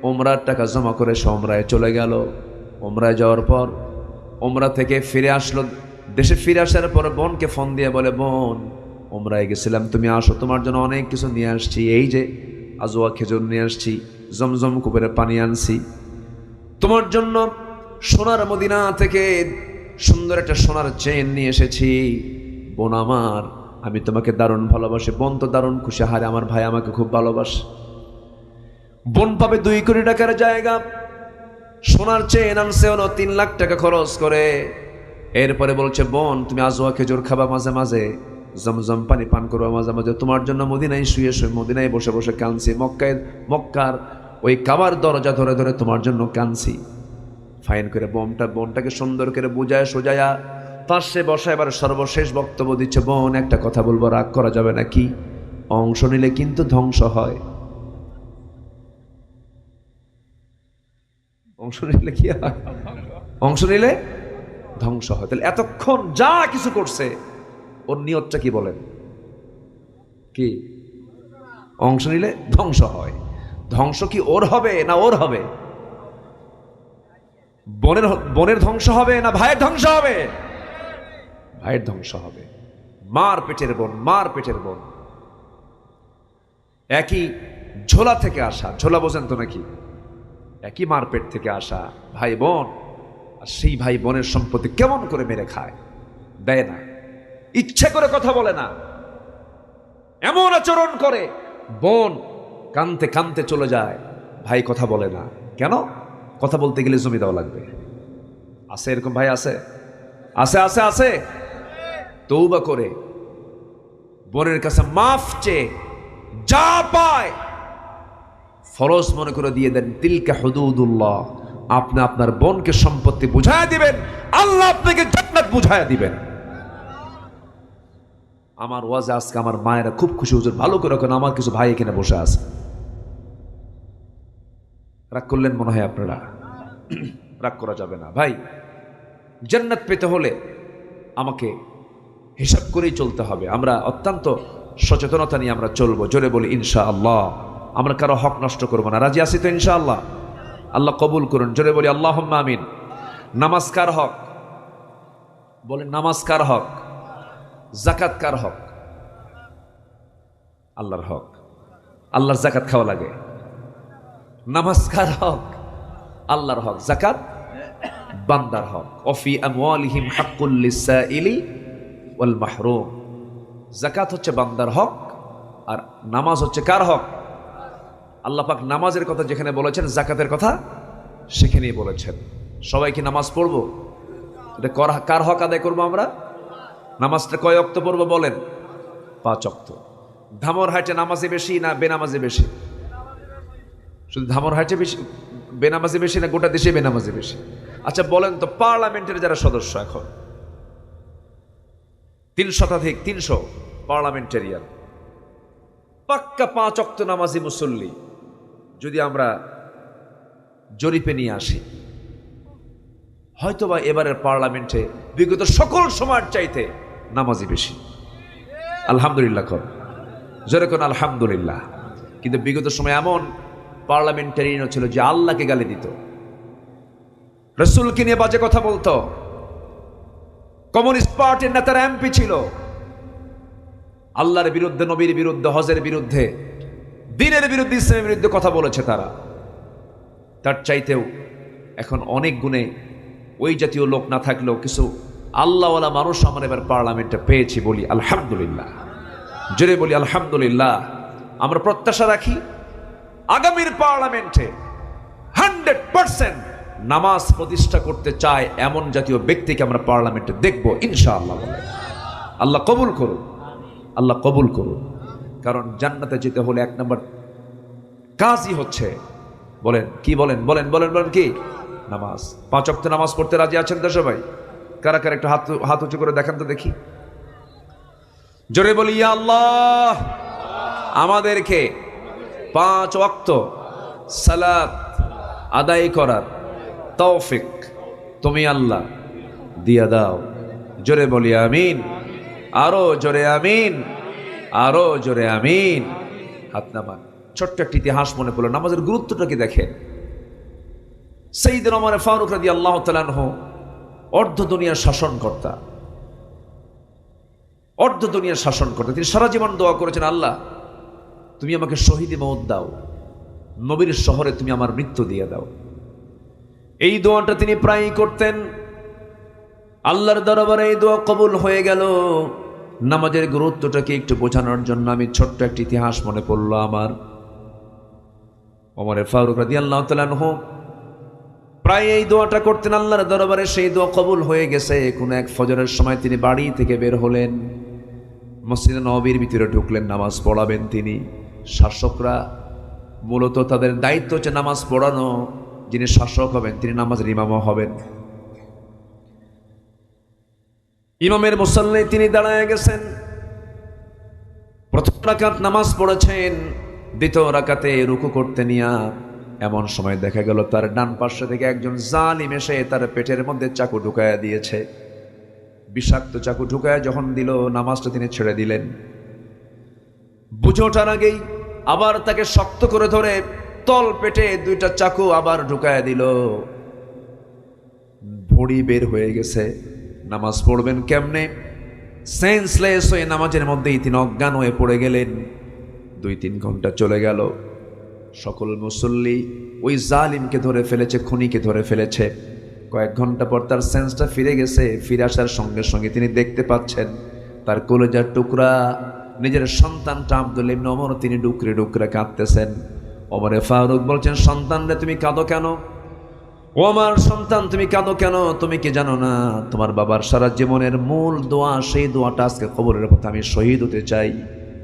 ওমরার টাকা জমা করে সে ওমরায় চলে গেল। ওমরায় যাওয়ার পর ওমরা থেকে ফিরে আসলো। দেশে ফিরে আসার পর বোনকে ফোন দিয়ে বলে, বোন ওমরায় গেছিলাম, তুমি আসো, তোমার জন্য অনেক কিছু নিয়ে আসছি, এই যে আজওয়া খেজুর নিয়ে আসছি, জমজম কুবের পানি আনছি, তোমার জন্য সোনার মদিনা থেকে সুন্দর একটা সোনার চেন নিয়ে এসেছি। বোন আমার, আমি তোমাকে দারুণ ভালোবাসি। বোন তো দারুণ খুশি, হারে আমার ভাই আমাকে খুব ভালোবাসে। বোন পাবে 2 কোটি টাকার জায়গা, সোনার চেন আনছে হলো 3 লাখ টাকা খরচ করে। এরপরে বলছে, বোন তুমি আজওয়া খেজুর খাবা মাঝে মাঝে, জমজম পানি পান করবা মাঝে মাঝে, তোমার জন্য মদিনায় শুয়ে শুয়ে, মদিনায় বসে বসে কাঁদছি, মক্কার ওই কাবার দরজা ধরে ধরে তোমার জন্য কাঁদছি। ফাইন করে বোনটাকে সুন্দর করে বুঝায় সোজায়া পাশে বসা এবার সর্বশেষ বক্তব্য দিচ্ছে, বোন একটা কথা বলবো, রাগ করা যাবে না, কি? অংশ নিলে কিন্তু ধ্বংস হয়। অংশ নিলে কি হয়? অংশ নিলে ধ্বংস হয়। তাহলে এতক্ষণ যা কিছু করছে ওর নিয়তটা কি বলেন? কি? অংশ নিলে ধ্বংস হয়। ধ্বংস কি ওর হবে না ওর হবে? বোনের ধ্বংস হবে না ভাইয়ের ধ্বংস হবে? ভাইয়ের ধ্বংস হবে। মার পেটের বোন, একই ঝোলা থেকে আসা, ঝোলা বোঝেন তো নাকি? একই মার পেট থেকে আসা ভাই বোন, আর সেই ভাই বোনের সম্পত্তি কেমন করে মেরে খায়, দেয় না, ইচ্ছে করে কথা বলে না, এমন আচরণ করে। বোন কানতে কানতে চলে যায়, ভাই কথা বলে না। কেন? কথা বলতে গেলে জমি দেওয়া লাগবে। আছে এরকম ভাই? আছে, আছে, আছে, আছে। তওবা করে বোনের কাছে মাফ চেয়ে যা পায় ফরজ মনে করে দিয়ে দেন। তিলকা হুদুদুল্লাহ। আপনি আপনার বোনকে সম্পত্তি বুঝায়া দিবেন, আল্লাহ আপনাকে জান্নাত বুঝায়া দিবেন। আমার ওয়াজে আজকে আমার মায়েরা খুব খুশি, হুজুর ভালো করে রাখেন, আমার কিছু ভাই এখানে বসে আছে। রাগ করলেন মনে হয় আপনারা? রাগ করা যাবে না ভাই। জান্নাত পেতে হলে আমাকে হিসাব করেই চলতে হবে। আমরা অত্যন্ত সচেতনতা নিয়ে আমরা চলবো। জোরে বলি ইনশাআল্লাহ। আমরা কারো হক নষ্ট করবো না। রাজি আছি তো ইনশাআল্লাহ? আল্লাহ কবুল করুন। জোরে বলি আল্লাহুম্মা আমিন। নামাজ কার হক? বলেন, নামাজ কার হক? যাকাত কার হক? আল্লাহর হক। আল্লাহর যাকাত খাওয়া লাগে। নামাজ কার হক? আল্লাহর হক। যাকাত বান্দার হক। ওয়াফি আমওয়ালিহিম হাক্কুল লিসাইলি ওয়াল মাহরুম। যাকাত হচ্ছে বান্দার হক, আর নামাজ হচ্ছে কার হক? আল্লাহ পাক নামাজের কথা যেখানে বলেছেন, যাকাতের কথা সেখানেই বলেছেন। সবাই কি নামাজ পড়বো? এটা কার হক আদায় করবো আমরা? নামাজটা কয় ওয়াক্ত পড়বো বলেন? 5 ওয়াক্ত। ধামরহাটে নামাজে বেশি না বেনামাজে বেশি? শুধু ধামরহাটে বেশি বেনামাজে বেশি না গোটা দেশে বেনামাজে বেশি? আচ্ছা বলেন তো, পার্লামেন্টের যারা সদস্য এখন 3 শতাধিক 300 পার্লামেন্টেরিয়ান, পাক্কা 5 ওয়াক্ত নামাজি মুসল্লি যদি আমরা জরিপে নিয়ে আসি, হয়তোবা এবারের পার্লামেন্টে বিগত সকল সময়ের চাইতে নামাজি বেশি। আলহামদুলিল্লাহ কর, জোরে কোন আলহামদুলিল্লাহ। কিন্তু বিগত সময় এমন পার্লামেন্টারিয়ানও ছিল যে আল্লাহকে গালি দিত, রসুলকে নিয়ে বাজে কথা বলতো, কমিউনিস্ট পার্টির নেতারা এমপি ছিল, আল্লাহর বিরুদ্ধে, নবীর বিরুদ্ধে, হজের বিরুদ্ধে, দ্বীনের বিরুদ্ধে, ইসলামের বিরুদ্ধে কথা বলেছে তারা। তার চাইতেও এখন অনেক গুণে ওই জাতীয় লোক না থাকলেও কিছু আল্লাহওয়ালা মানুষ আমরা এবার পার্লামেন্টে পেয়েছি, বলি আলহামদুলিল্লাহ। জোরে বলি আলহামদুলিল্লাহ। আমরা প্রত্যাশা রাখি আগামীর পার্লামেন্টে 100% নামাজ প্রতিষ্ঠা করতে চায় এমন জাতীয় ব্যক্তিকে আমরা পার্লামেন্টে দেখব ইনশাআল্লাহ। আল্লাহ কবুল করুন, আল্লাহ কবুল করুন। কারণ জান্নাতে যেতে হলে 1 নম্বর কাজই হচ্ছে, বলেন কি, বলেন বলেন বলেন বলেন কি, নামাজ। 5 ওয়াক্ত নামাজ পড়তে রাজি আছেন তো সবাই? কারা কারা একটু হাত উঁচু করে দেখান তো দেখি। জোরে বলি ইয়া আল্লাহ, আমাদেরকে 5 ওয়াক্ত সালাত আদায় করার তৌফিক তুমি আল্লাহ দিয়া দাও। জোরে বলি আমিন, আরো জোরে আমিন, আরো জোরে আমিন। হাত নামান। ছোট্ট একটা ইতিহাস মনে পড়লো, নামাজের গুরুত্বটা কি দেখেন। সাইয়েদনা ওমর ফারুক রাদিয়াল্লাহু তাআলা আনহু অর্ধ দুনিয়ার শাসনকর্তা, অর্ধ দুনিয়ার শাসনকর্তা। তিনি সারা জীবন দোয়া করেছেন, আল্লাহ তুমি আমাকে শহীদ মওত দাও, নবীর শহরে তুমি আমার মৃত্যু দিয়ে দাও। এই দোয়াটা তিনি প্রায়ই করতেন। আল্লাহর দরবারে এই দোয়া কবুল হয়ে গেল। নামাজের গুরুত্বটাকে একটু বোঝানোর জন্য আমি ছোট্ট একটা ইতিহাস মনে পড়লো আমার। ওমর ফারুক রাদিয়াল্লাহু তাআলা আনহু প্রায় এই দোয়াটা করতেন আল্লাহর দরবারে। সেই দোয়া কবুল হয়ে গেছে। কোন এক ফজরের সময় তিনি বাড়ি থেকে বের হলেন, মসজিদে নববীর ভিতরে ঢুকলেন, নামাজ পড়াবেন তিনি। শাসকরা মূলত তাদের দায়িত্ব হচ্ছে নামাজ পড়ানো। যিনি শাসক হবেন তিনি নামাজের ইমামও হবেন। ইমামের মুসাল্লায় তিনি দাঁড়ায় গেছেন। প্রথম রাকাত নামাজ পড়েছেন, দ্বিতীয় রাকাতে রুকু করতে নিয়া এমন সময় দেখা গেল তার ডান পাশে থেকে একজন জালিম এসে তার পেটের মধ্যে চাকু ঢুকায়া দিয়েছে। বিষাক্ত চাকু ঢুকায়া যখন দিল, নামাজটা তিনি ছেড়ে দিলেন। বুঝে ওঠার আগেই আবার তাকে শক্ত করে ধরে তল পেটে 2টা চাকু আবার ঢুকায়া দিল। ভড়ি বের হয়ে গেছে। নামাজ পড়বেন কেমনে? সেন্সলেস হয়ে নামাজের মধ্যেই তিনি অজ্ঞান হয়ে পড়ে গেলেন। 2-3 ঘন্টা চলে গেল। সকল মুসল্লি ওই জালিমকে ধরে ফেলেছে, খুনিকে ধরে ফেলেছে। কয়েক ঘন্টা পর তার সেন্সটা ফিরে গেছে। ফিরে আসার সঙ্গে সঙ্গে তিনি দেখতে পাচ্ছেন তার কলেজার টুকরা নিজের সন্তানটা আব্দুল্লাহ ইবনে ওমর, তিনি ডুকরে ডুকরে কাঁদতেছেন। ওমর ফারুক বলছেন, সন্তান রে তুমি কাঁদো কেন? ও আমার সন্তান তুমি কাঁদো কেন? তুমি কি জানো না তোমার বাবার সারা জীবনের মূল দোয়া, সেই দোয়াটা আজকে কবরের পথে আমি শহীদ হতে চাই।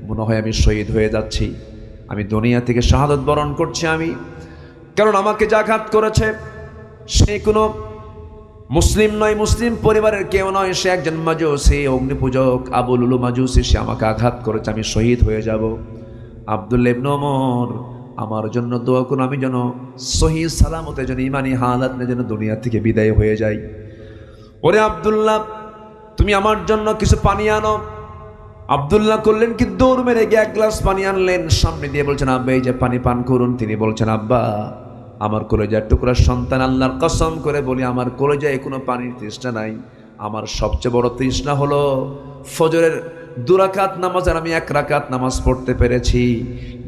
মনে হয় আমি শহীদ হয়ে যাচ্ছি, আমি দুনিয়া থেকে শাহাদত বরণ করছি আমি। কারণ আমাকে যে আঘাত করেছে সে কোনো মুসলিম নয়, মুসলিম পরিবারের কেউ নয়, সে একজন মাজুসি, অগ্নিপূজক আবু লুলু মাজুসি। সে আমাকে আঘাত করেছে, আমি শহীদ হয়ে যাব। আব্দুল্লাহ ইবনে ওমর আমার জন্য দোয়া করুন, আমি যেন সহি সালামতে যেন ইমানি হালাত নিয়ে যেন দুনিয়া থেকে বিদায় হয়ে যাই। ওরে আব্দুল্লাহ, তুমি আমার জন্য কিছু পানি আনো। আব্দুল্লাহ করলেন কি, দৌড় মেরে গিয়ে 1 গ্লাস পানি আনলেন, সামনে দিয়ে বলছেন, আব্বা এই যে পানি পান করুন। তিনি বলছেন, আব্বা আমার কলেজার টুকরা সন্তান, আল্লাহর কসম করে বলি আমার কলেজায় কোনো পানির তৃষ্ণা নাই। আমার সবচেয়ে বড় তৃষ্ণা হলো ফজরের 2 রাকাত নামাজ, আর আমি 1 রাকাত নামাজ পড়তে পেরেছি।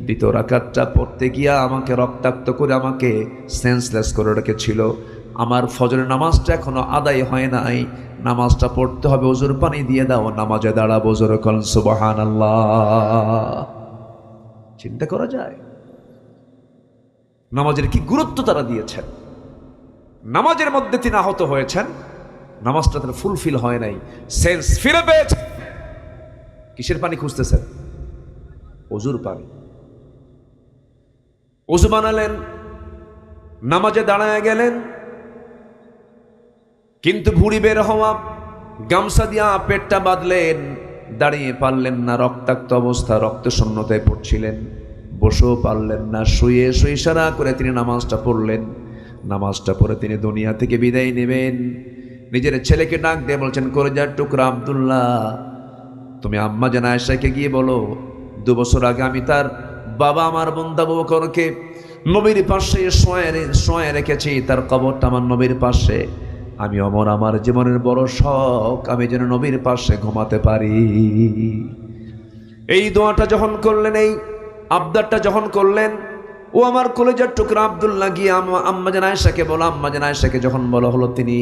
2য় রাকাতটা পড়তে গিয়া আমাকে রক্তাক্ত করে আমাকে সেন্সলেস করে রেখেছিল। আমার ফজরের নামাজটা এখনো আদায় হয় নাই, নামাজটা পড়তে হবে, ওজুর পানি দিয়ে দাও, নামাজে দাঁড়াবো। জোরে বলেন সুবহানাল্লাহ। চিন্তা করা যায় নামাজের কি গুরুত্ব তারা দিয়েছেন। নামাজের মধ্যে তিনি আহত হয়েছেন, নামাজটা তার ফুলফিল হয় নাই, সেন্স ফিরে পেয়েছেন। কিসের পানি খুঁজতেছেন? ওজুর পানি। ওজু বানালেন, নামাজে দাঁড়ায় গেলেন, কিন্তু ভুঁড়ি বের হওয়া, গামছা দিয়া পেটটা বাঁধলেন, দাঁড়িয়ে পারলেন না, রক্তাক্ত অবস্থা, রক্ত শূন্যতায় পড়ছিলেন, বসেও পারলেন না। শুয়ে শুয়ে ইশারা করে তিনি নামাজটা পড়লেন। নামাজটা পড়ে তিনি দুনিয়া থেকে বিদায় নেবেন। নিজের ছেলেকে ডাক দিয়ে বলছেন, কলেজার টুকরা আব্দুল্লাহ, তুমি আম্মা জান আয়েশাকে গিয়ে বলো 2 বছর আগে আমি তার বাবা আমার বন্ধু আবু বকরকে নবীর পাশে শোয়ায় রেখেছি, তার কবরটা আমার নবীর পাশে। আমি ওমর, আমার জীবনের বড় শখ আমি যেন নবীর পাশে ঘুমাতে পারি। এই দোয়াটা যখন করলেন, এই আবদারটা যখন করলেন, ও আমার কলেজার টুকরা আব্দুল্লাহ গিয়ে আম্মা জান আয়েশাকে বলো। আম্মা জান আয়েশাকে যখন বলা হলো, তিনি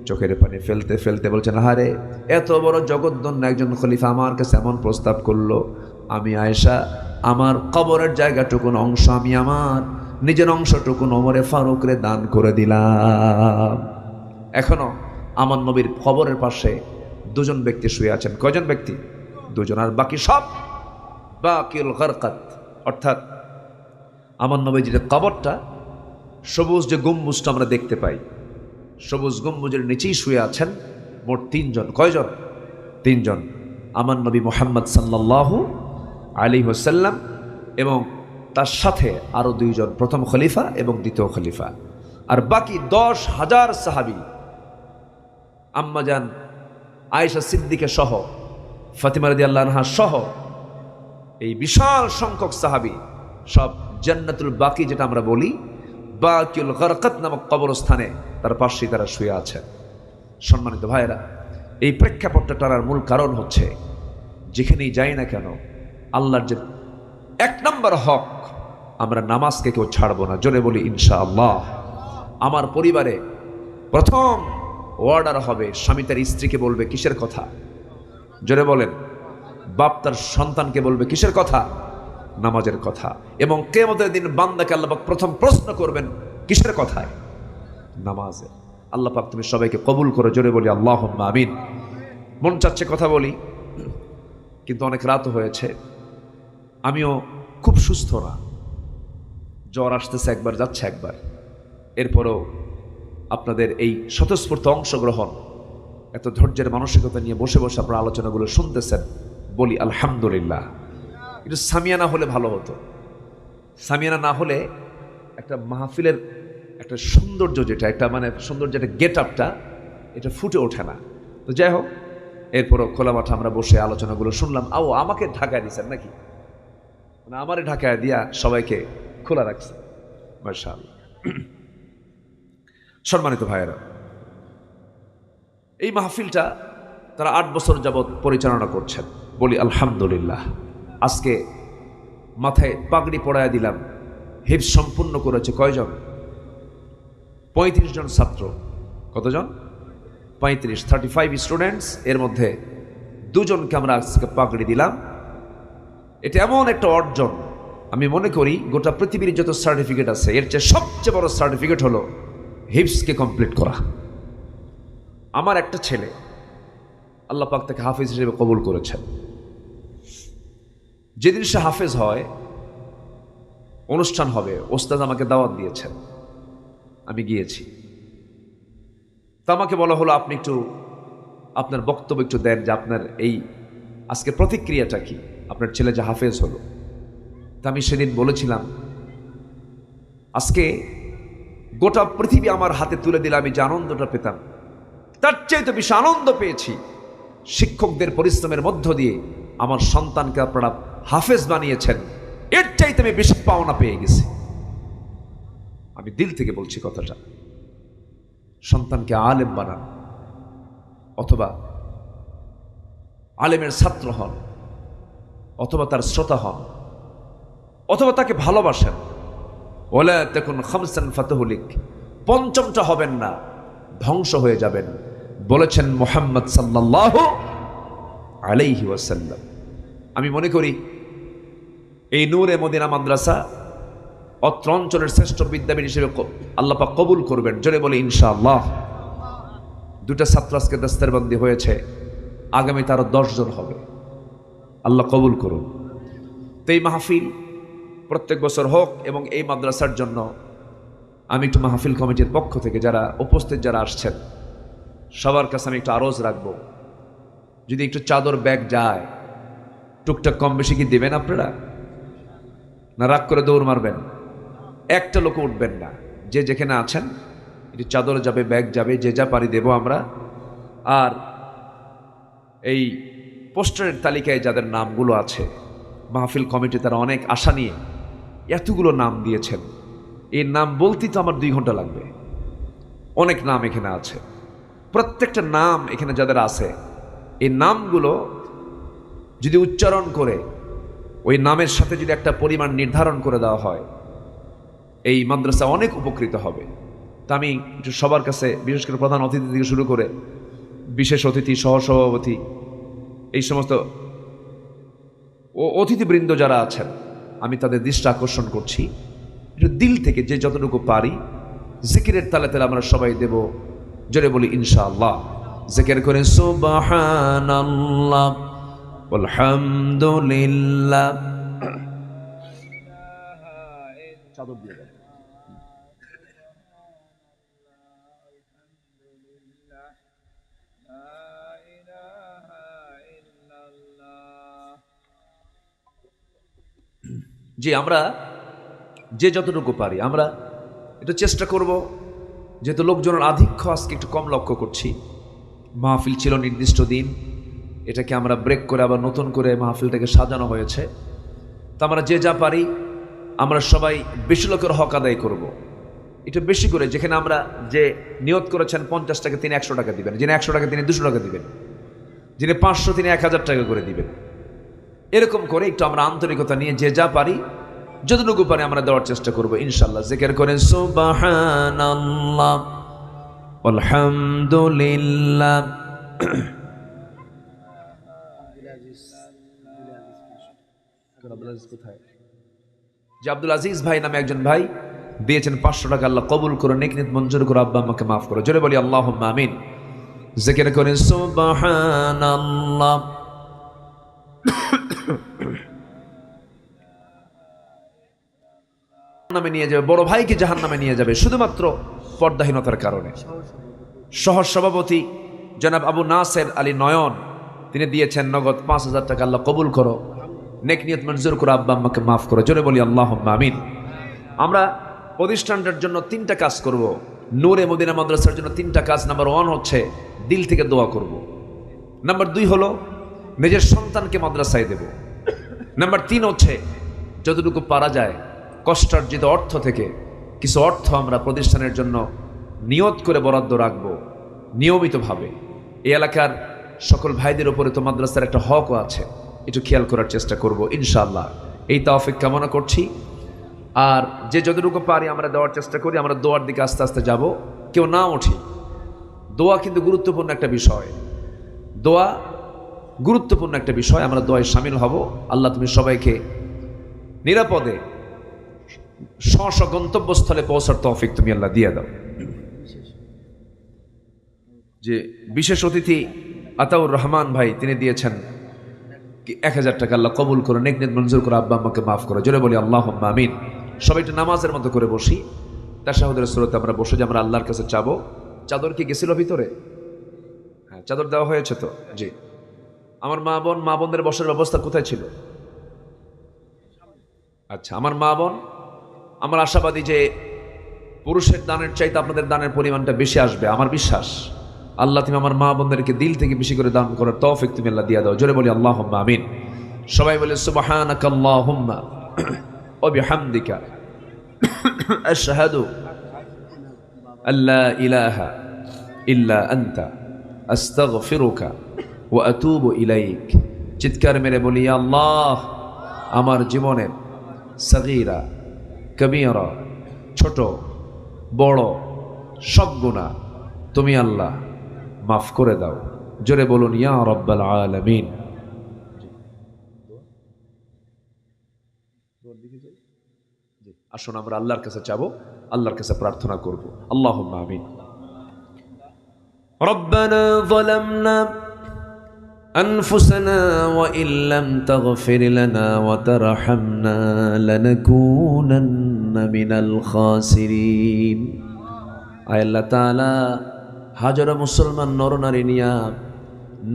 চোখের পানি ফেলতে ফেলতে বলছেন, আরে এত বড় জগদ্দন্য একজন খলিফা আমার কাছে এমন প্রস্তাব করলো, আমি আয়েশা আমার কবরের জায়গাটুকুন অংশ আমি আমার নিজের অংশটুকুন ওমরে ফারুকরে দান করে দিলাম। এখনো আমার নবীর কবরের পাশে দুজন ব্যক্তি শুয়ে আছেন। কয়জন ব্যক্তি? দুজন। আর বাকি সব বাকিউল গারকাত, অর্থাৎ আমার নবীজির কবরটা সবুজ যে গম্বুজটা আমরা দেখতে পাই, সবুজ গম্বুজের নিচেই শুয়ে আছেন মোট তিনজন। কয়জন? তিনজন। আমার নবী মুহাম্মদ সাল্লাল্লাহু আলাইহি ওয়াসাল্লাম এবং তার সাথে আরো দুইজন, প্রথম খলিফা এবং দ্বিতীয় খলিফা। আর বাকি 10,000 সাহাবী, আম্মাজান আয়েশা সিদ্দিকা সহ, ফাতিমা রাদিয়াল্লাহু আনহা সহ এই বিশাল সংখ্যক সাহাবী সব জান্নাতুল বাকি, যেটা আমরা বলি বাকিউল গারকাত নামক কবরস্থানে তার পাশেই তারা শুয়ে আছেন। সম্মানিত ভাইয়েরা, এই প্রেক্ষাপটটা টানার মূল কারণ হচ্ছে, যেখানেই যাই না কেন আল্লাহর যে 1 নম্বর হক, আমরা নামাজকে কেউ ছাড়বো না। জোরে বলি ইনশাআল্লাহ। আমার পরিবারে প্রথম অর্ডার হবে, স্বামী তার স্ত্রীকে বলবে কিসের কথা? জোরে বলেন। বাপ তার সন্তানকে বলবে কিসের কথা? নামাজের কথা। এবং কিয়ামতের দিন বান্দাকে আল্লাহ পাক প্রথম প্রশ্ন করবেন কিসের কথায়? নামাজের। আল্লাহ পাক তুমি সবাইকে কবুল করো। জোরে বলি আল্লাহুম্মা আমিন। মন চাচ্ছে কথা বলি, কিন্তু অনেক রাত হয়েছে, আমিও খুব সুস্থ না, জ্বর আসতেছে একবার, যাচ্ছে একবার। এরপরও আপনাদের এই স্বতঃস্ফূর্ত অংশগ্রহণ, এত ধৈর্যের মানসিকতা নিয়ে বসে বসে আপনারা আলোচনাগুলো শুনতেছেন, বলি আলহামদুলিল্লাহ। একটু সামিয়ানা হলে ভালো হতো। সামিয়ানা না হলে একটা মাহফিলের একটা সৌন্দর্য, যেটা একটা মানে সৌন্দর্য, একটা গেট আপটা, এটা ফুটে ওঠে না। তো যাই হোক, এরপরও খোলা মাঠে আমরা বসে আলোচনাগুলো শুনলাম। আমাকে ঢাকায় দিয়েছেন নাকি? মানে আমারে ঢাকায় দিয়া সবাইকে খোলা রাখছে, মাশাআল্লাহ। সম্মানিত ভাইয়েরা, এই মাহফিলটা তারা 8 বছর যাবৎ পরিচালনা করছেন, বলি আলহামদুলিল্লাহ। আজকে মাথায় পাগড়ি পরায়া দিলাম। হিফজ সম্পূর্ণ করেছে কয়জন? 35 জন ছাত্র। কতজন? 35 স্টুডেন্টস। এর মধ্যে 2 জনকে আমরা আজকে পাগড়ি দিলাম। এটা এমন একটা অর্জন, আমি মনে করি গোটা পৃথিবীর যত সার্টিফিকেট আছে, এর চেয়ে সবচেয়ে বড় সার্টিফিকেট হলো হিফজকে কমপ্লিট করা। আমার একটা ছেলে, আল্লাহ পাক তাকে হাফেজ হিসেবে কবুল করেছেন। যেদিন সে হাফেজ হয়, অনুষ্ঠান হবে, ওস্তাদ আমাকে দাওয়াত দিয়েছেন, আমি গিয়েছি। তা আমাকে বলা হলো, আপনি একটু আপনার বক্তব্য একটু দেন, যে আপনার এই আজকে প্রতিক্রিয়াটা কি, আপনার ছেলে যে হাফেজ হলো। তা আমি সেদিন বলেছিলাম, আজকে গোটা পৃথিবী আমার হাতে তুলে দিলে আমি যে আনন্দটা পেতাম, তার চাইতে বেশি আনন্দ পেয়েছি শিক্ষকদের পরিশ্রমের মধ্য দিয়ে আমার সন্তানকে আপনারা হাফেজ বানিয়েছেন, এর চাইতে আমি বেশি পাওনা পেয়ে গেছি। আমি দিল থেকে বলছি কথাটা। সন্তানকে আলেম বানান, অথবা আলেমের ছাত্র হন, অথবা তার শ্রোতা হন, অথবা তাকে ভালোবাসেন। ওয়ালা তাকুন খামসান ফাতাহুলিক, পঞ্চমটা হবেন না, ধ্বংস হয়ে যাবেন, বলেছেন মুহাম্মদ সাল্লাল্লাহু আলাইহি ওয়াসাল্লাম। আমি মনে করি এই নূরে মদিনা মাদ্রাসা অত্র অঞ্চলের শ্রেষ্ঠ বিদ্যাপীঠ হিসেবে আল্লাহ পাক কবুল করবেন। জোরে বলে ইনশাআল্লাহ। 2টা ছাত্র আজকে দস্তরবন্দি হয়েছে, আগামীতে আরো 10 জন হবে, আল্লাহ কবুল করুন। তো এই মাহফিল প্রত্যেক বছর হোক, এবং এই মাদ্রাসার জন্য আমি একটু মাহফিল কমিটির পক্ষ থেকে যারা উপস্থিত, যারা আসছেন, সবার কাছে আমি একটু আরজ রাখবো, যদি একটু চাদর ব্যাগ যায়, টুকটাক কম বেশি কি দেবেন আপনারা? না রাগ করে দৌড় মারবেন? একটা লোক উঠবেন না, যে যেখানে আছেন একটু চাদর যাবে, ব্যাগ যাবে, যে যা পারি দেব আমরা। আর এই পোস্টারের তালিকায় যাদের নামগুলো আছে, মাহফিল কমিটি তারা অনেক আশা নিয়ে এতগুলো নাম দিয়েছেন, এই নাম বলতেই তো আমার 2 ঘন্টা লাগবে। অনেক নাম এখানে আছে, প্রত্যেকটা নাম এখানে যাদের আছে, এই নামগুলো যদি উচ্চারণ করে ওই নামের সাথে যদি একটা পরিমাণ নির্ধারণ করে দেওয়া হয়, এই মাদ্রাসা অনেক উপকৃত হবে। তা আমি একটু সবার কাছে, বিশেষ করে প্রধান অতিথি থেকে শুরু করে বিশেষ অতিথি, সহসভাপতি, এই সমস্ত অতিথিবৃন্দ যারা আছেন, আমি তাদের দৃষ্টি আকর্ষণ করছি, একটু দিল থেকে যে যতটুকু পারি জিকিরের তালে তালে আমরা সবাই দেব। জোরে বলি ইনশাআল্লাহ। জিকির করে সুবহানাল্লাহ আলহামদুলিল্লাহ। চাদর দিয়ে দাও। জি, আমরা যে যতটুকু পারি আমরা একটু চেষ্টা করব, যেহেতু লোকজনের আধিক্য আজকে একটু কম লক্ষ্য করছি। মাহফিল ছিল নির্দিষ্ট দিন, এটাকে আমরা ব্রেক করে আবার নতুন করে মাহফিলটাকে সাজানো হয়েছে। তো আমরা যে যা পারি আমরা সবাই বেশি লোকের হক আদায় করব, একটু বেশি করে। যেখানে আমরা যে নিয়ত করেছেন 50 টাকা তিনি 100 টাকা দিবেন, যিনি 100 টাকা তিনি 200 টাকা দিবেন, যিনি 500 তিনি 1000 টাকা করে দিবেন। এরকম করে একটু আমরা আন্তরিকতা নিয়ে যে যা পারি যতটুকু পারি আমরা দেওয়ার চেষ্টা করব ইনশাআল্লাহ। জিকির করেন সুবহানাল্লাহ আলহামদুলিল্লাহ। যে আব্দুল আজিজ ভাই নামে একজন ভাই দিয়েছেন 500 টাকা, আল্লাহ কবুল করে, নেক নিয়ত মঞ্জুর করে, আব্বা আম্মাকে মাফ করো। জোরে বলি আল্লাহুম্মা আমিন। জিকির করেন সুবহানাল্লাহ। নামে নিয়ে যাবে, বড় ভাইকে জাহান্নামে নিয়ে যাবে শুধুমাত্র পর্দাহীনতার কারণে। সহ সভাপতি জনাব আবু নাসের আলী নয়ন তিনি দিয়েছেন নগদ 5000 টাকা, আল্লাহ কবুল করো, নেক নিয়ত মঞ্জুর করো, আব্বা আম্মাকে মাফ করো। জোরে বলি আল্লাহুম্মা আমিন। আমরা প্রতিষ্ঠানটার জন্য 3টা কাজ করব। নূরে মদিনা মাদ্রাসার জন্য 3টা কাজ। নাম্বার 1 হচ্ছে দিল থেকে দোয়া করব। নাম্বার 2 হলো নিজের সন্তানকে মাদ্রাসায় দেব। নাম্বার 3 হচ্ছে যতটুকু পারা যায় কষ্টার্জিত অর্থ থেকে কিছু অর্থ আমরা প্রতিষ্ঠানের জন্য নিয়ত করে বরাদ্দ রাখব নিয়মিতভাবে। এই এলাকার সকল ভাইদের উপরে তো মাদ্রাসার একটা হকও আছে, একটু খেয়াল করার চেষ্টা করব ইনশাআল্লাহ। এই তৌফিক কামনা করছি। আর যে যতটুকু পারি আমরা দেওয়ার চেষ্টা করি। আমরা দোয়ার দিকে আস্তে আস্তে যাব, কেউ না উঠি। দোয়া কিন্তু গুরুত্বপূর্ণ একটা বিষয়, দোয়া গুরুত্বপূর্ণ একটা বিষয়। আমরা দোয়ায় শামিল হব। আল্লাহ তুমি সবাইকে নিরাপদে স্ব গন্তব্যস্থলে পৌঁছার তৌফিক তুমি আল্লাহ দিয়ে দাও। যে বিশেষ অতিথি আতাউর রহমান ভাই তিনি দিয়েছেন 1000 টাকা, আল্লাহ কবুল করে, নেক নিয়ত মঞ্জুর করে, আব্বা আম্মাকে মাফ করো। জোরে বলি আল্লাহুম্মা আমিন। সবাই একটু নামাজের মতো করে বসি, তাশাহুদের সূরাতে আমরা বসে যে আমরা আল্লাহর কাছে চাবো। চাদর কি গেছিল ভিতরে? হ্যাঁ, চাদর দেওয়া হয়েছে তো। জি, আমার মা বোনদের বসার ব্যবস্থা কোথায় ছিল? আচ্ছা, আমার মা বোন, আমার আশাবাদী যে পুরুষের দানের চাইতে আপনাদের দানের পরিমাণটা বেশি আসবে, আমার বিশ্বাস। আল্লাহ তুমি আমার মা বোনদেরকে দিল থেকে বেশি করে দান করার তৌফিক তুমি আল্লাহ দিয়ে দাও। জোরে বলি আল্লাহুম্মা আমিন। সবাই বলে সুবহানাকাল্লাহুম্মা ওয়া বিহামদিকা আশহাদু আল্লা ইলাহা ইল্লা আনতা আস্তাগফিরুকা ওয়া আতুবু ইলাইক। চিৎকার মেরে বলি আল্লাহ, আমার জীবনের সগীরা কবীরা, ছোট বড় সব গুনাহ তুমি আল্লাহ মাফ করে দাও। জোরে বলুন ইয়া রাব্বাল আলামিন। আসুন আমরা আল্লাহর কাছে চাবো, আল্লাহর কাছে প্রার্থনা করব। আল্লাহুম্মা আমিন। রব্বানা যালামনা أنفسنا وإن لم تغفر لنا وترحمنا لنكونن من الخاسرين। আয় আল্লাহ তাআলা, হাজারো মুসলমান নরনারী নিয়া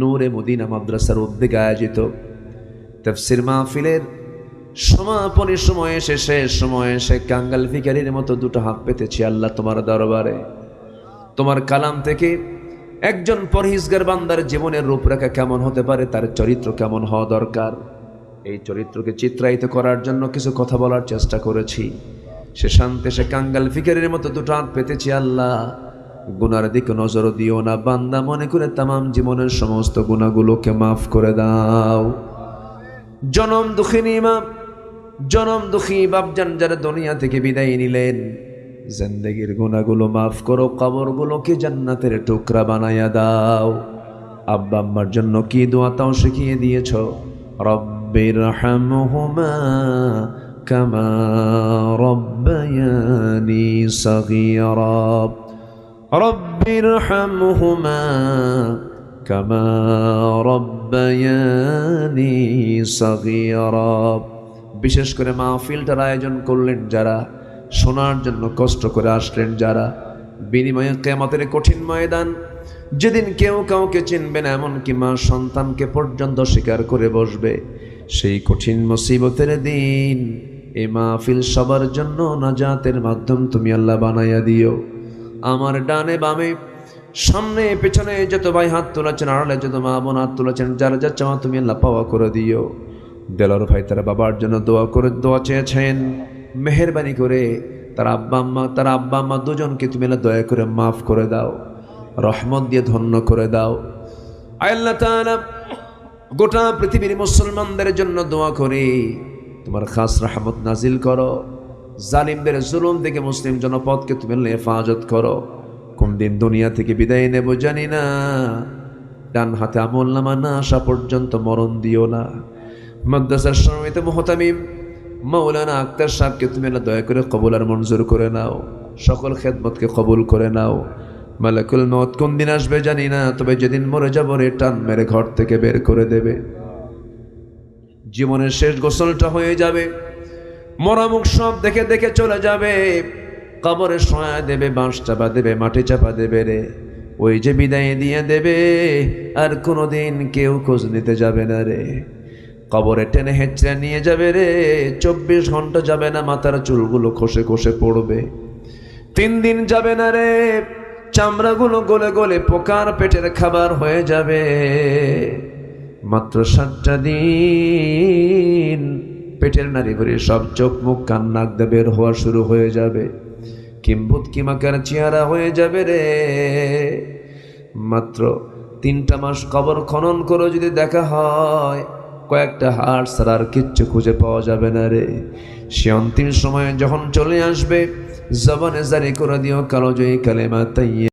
নূরে মদিনা মাদ্রাসার উদ্যোগে আয়োজিত তাফসীর মাহফিলের সমাপনী সময়ে শেষ সময়ে সে কাঙ্গাল ভিখারির মতো দুটো হাত পেতেছি আল্লাহ তোমার দরবারে। তোমার কালাম থেকে একজন পরহেজগার বান্দার জীবনের রূপরেখা কেমন হতে পারে, তার চরিত্র কেমন হওয়া দরকার, এই চরিত্রকে চিত্রায়িত করার জন্য কিছু কথা বলার চেষ্টা করেছি। সে শান্তে সে কাঙ্গাল ভিখারির মতো দুটো হাত পেতেছি আল্লাহ। গুনার দিকে নজর দিও না, বান্দা মনে করে তামাম জীবনের সমস্ত গুনাহগুলোকে মাফ করে দাও। জনম দুঃখিনী মা, জনম দুঃখী বাপজান যারা দুনিয়া থেকে বিদায় নিলেন, জিন্দেগির গুনাহগুলো মাফ করো, কবরগুলোকে জান্নাতের টুকরা বানায়া দাও। আব্বা আম্মার জন্য কি দোয়া তাও শিখিয়ে দিয়েছ। রব্বিরহামহুমা কামা রব্বায়ানি সগীরা, রব্বিরহামহুমা কামা রব্বায়ানি সগীরা। বিশেষ করে মাহফিলটার আয়োজন করলেন যারা, শোনার জন্য কষ্ট করে আসলেন যারা, বিনিময়ে কিয়ামতের কঠিন ময়দান, যেদিন কেউ কাউকে চিনবে না, এমনকি মা সন্তানকে পর্যন্ত স্বীকার করে বসবে, সেই কঠিন মুসিবতের দিন এই মাহফিল সবার জন্য নাজাতের মাধ্যম তুমি আল্লাহ বানাইয়া দিও। আমার ডানে বামে সামনে পেছনে যত ভাই হাত তুলেছেন, আড়ালে যত মা বোন হাত তুলেছেন, যারা যা চাওয়া তুমি আল্লাহ পাওয়া করে দিও। দেলার ভাই তারা বাবার জন্য দোয়া চেয়েছেন, মেহেরবানি করে তার আব্বা আম্মা দুজনকে তুমি আল্লাহ দয়া করে মাফ করে দাও, রহমত দিয়ে ধন্য করে দাও। আল্লাহ তাআলা গোটা পৃথিবীর মুসলমানদের জন্য দোয়া করি, তোমার খাস রহমত নাজিল করো। জালিমদের জুলুম থেকে মুসলিম জনপদকে তুমি আল্লাহ হেফাজত করো। কোন দিন দুনিয়া থেকে বিদায় নেব জানি না, ডান হাতে আমলনামা না আসা পর্যন্ত মরণ দিও না। মাদ্রাসার সম্মানিত মুহতামিম মাওলানা আক্তার সাহেবকে তুমি আল্লাহ দয়া করে কবুল আর মঞ্জুর করে নাও, সকল খেদমতকে কবুল করে নাও। মালাকুল মউত কোন দিন আসবে জানি না, তবে যেদিন মরে যাব রে টান মেরে ঘর থেকে বের করে দেবে। জীবনের শেষ গোসলটা হয়ে যাবে, মরামুখ সব দেখে দেখে চলে যাবে, কবরে শোয়া দেবে, বাঁশ চাপা দেবে, মাটি চাপা দেবে রে, ওই যে বিদায় দিয়ে দেবে, আর কোনোদিন কেউ খোঁজ নিতে যাবে না রে। কবরে টেনে হেঁচড়ে নিয়ে যাবে রে, 24 ঘন্টা যাবে না, মাথার চুলগুলো খসে খসে পড়বে। 3 দিন যাবে না রে, চামড়াগুলো গলে গলে পোকার পেটের খাবার হয়ে যাবে। মাত্র 7টা দিন পেটের নারী ভরে সব চোখ মুখ কান নাক দিয়ে বের হওয়া শুরু হয়ে যাবে, কিম্ভূত কিমাকার চেহারা হয়ে যাবে রে। মাত্র 3টা মাস কবর খনন করে যদি দেখা হয়, কয়েকটা হাড় ছাড়া আর কিচ্ছু খুঁজে পাওয়া যাবে না রে। সে অন্তিম সময়ে যখন চলে আসবে, জবানে জারি করে দিও কালো জয়ী কালেমা তাইয়্যিবা।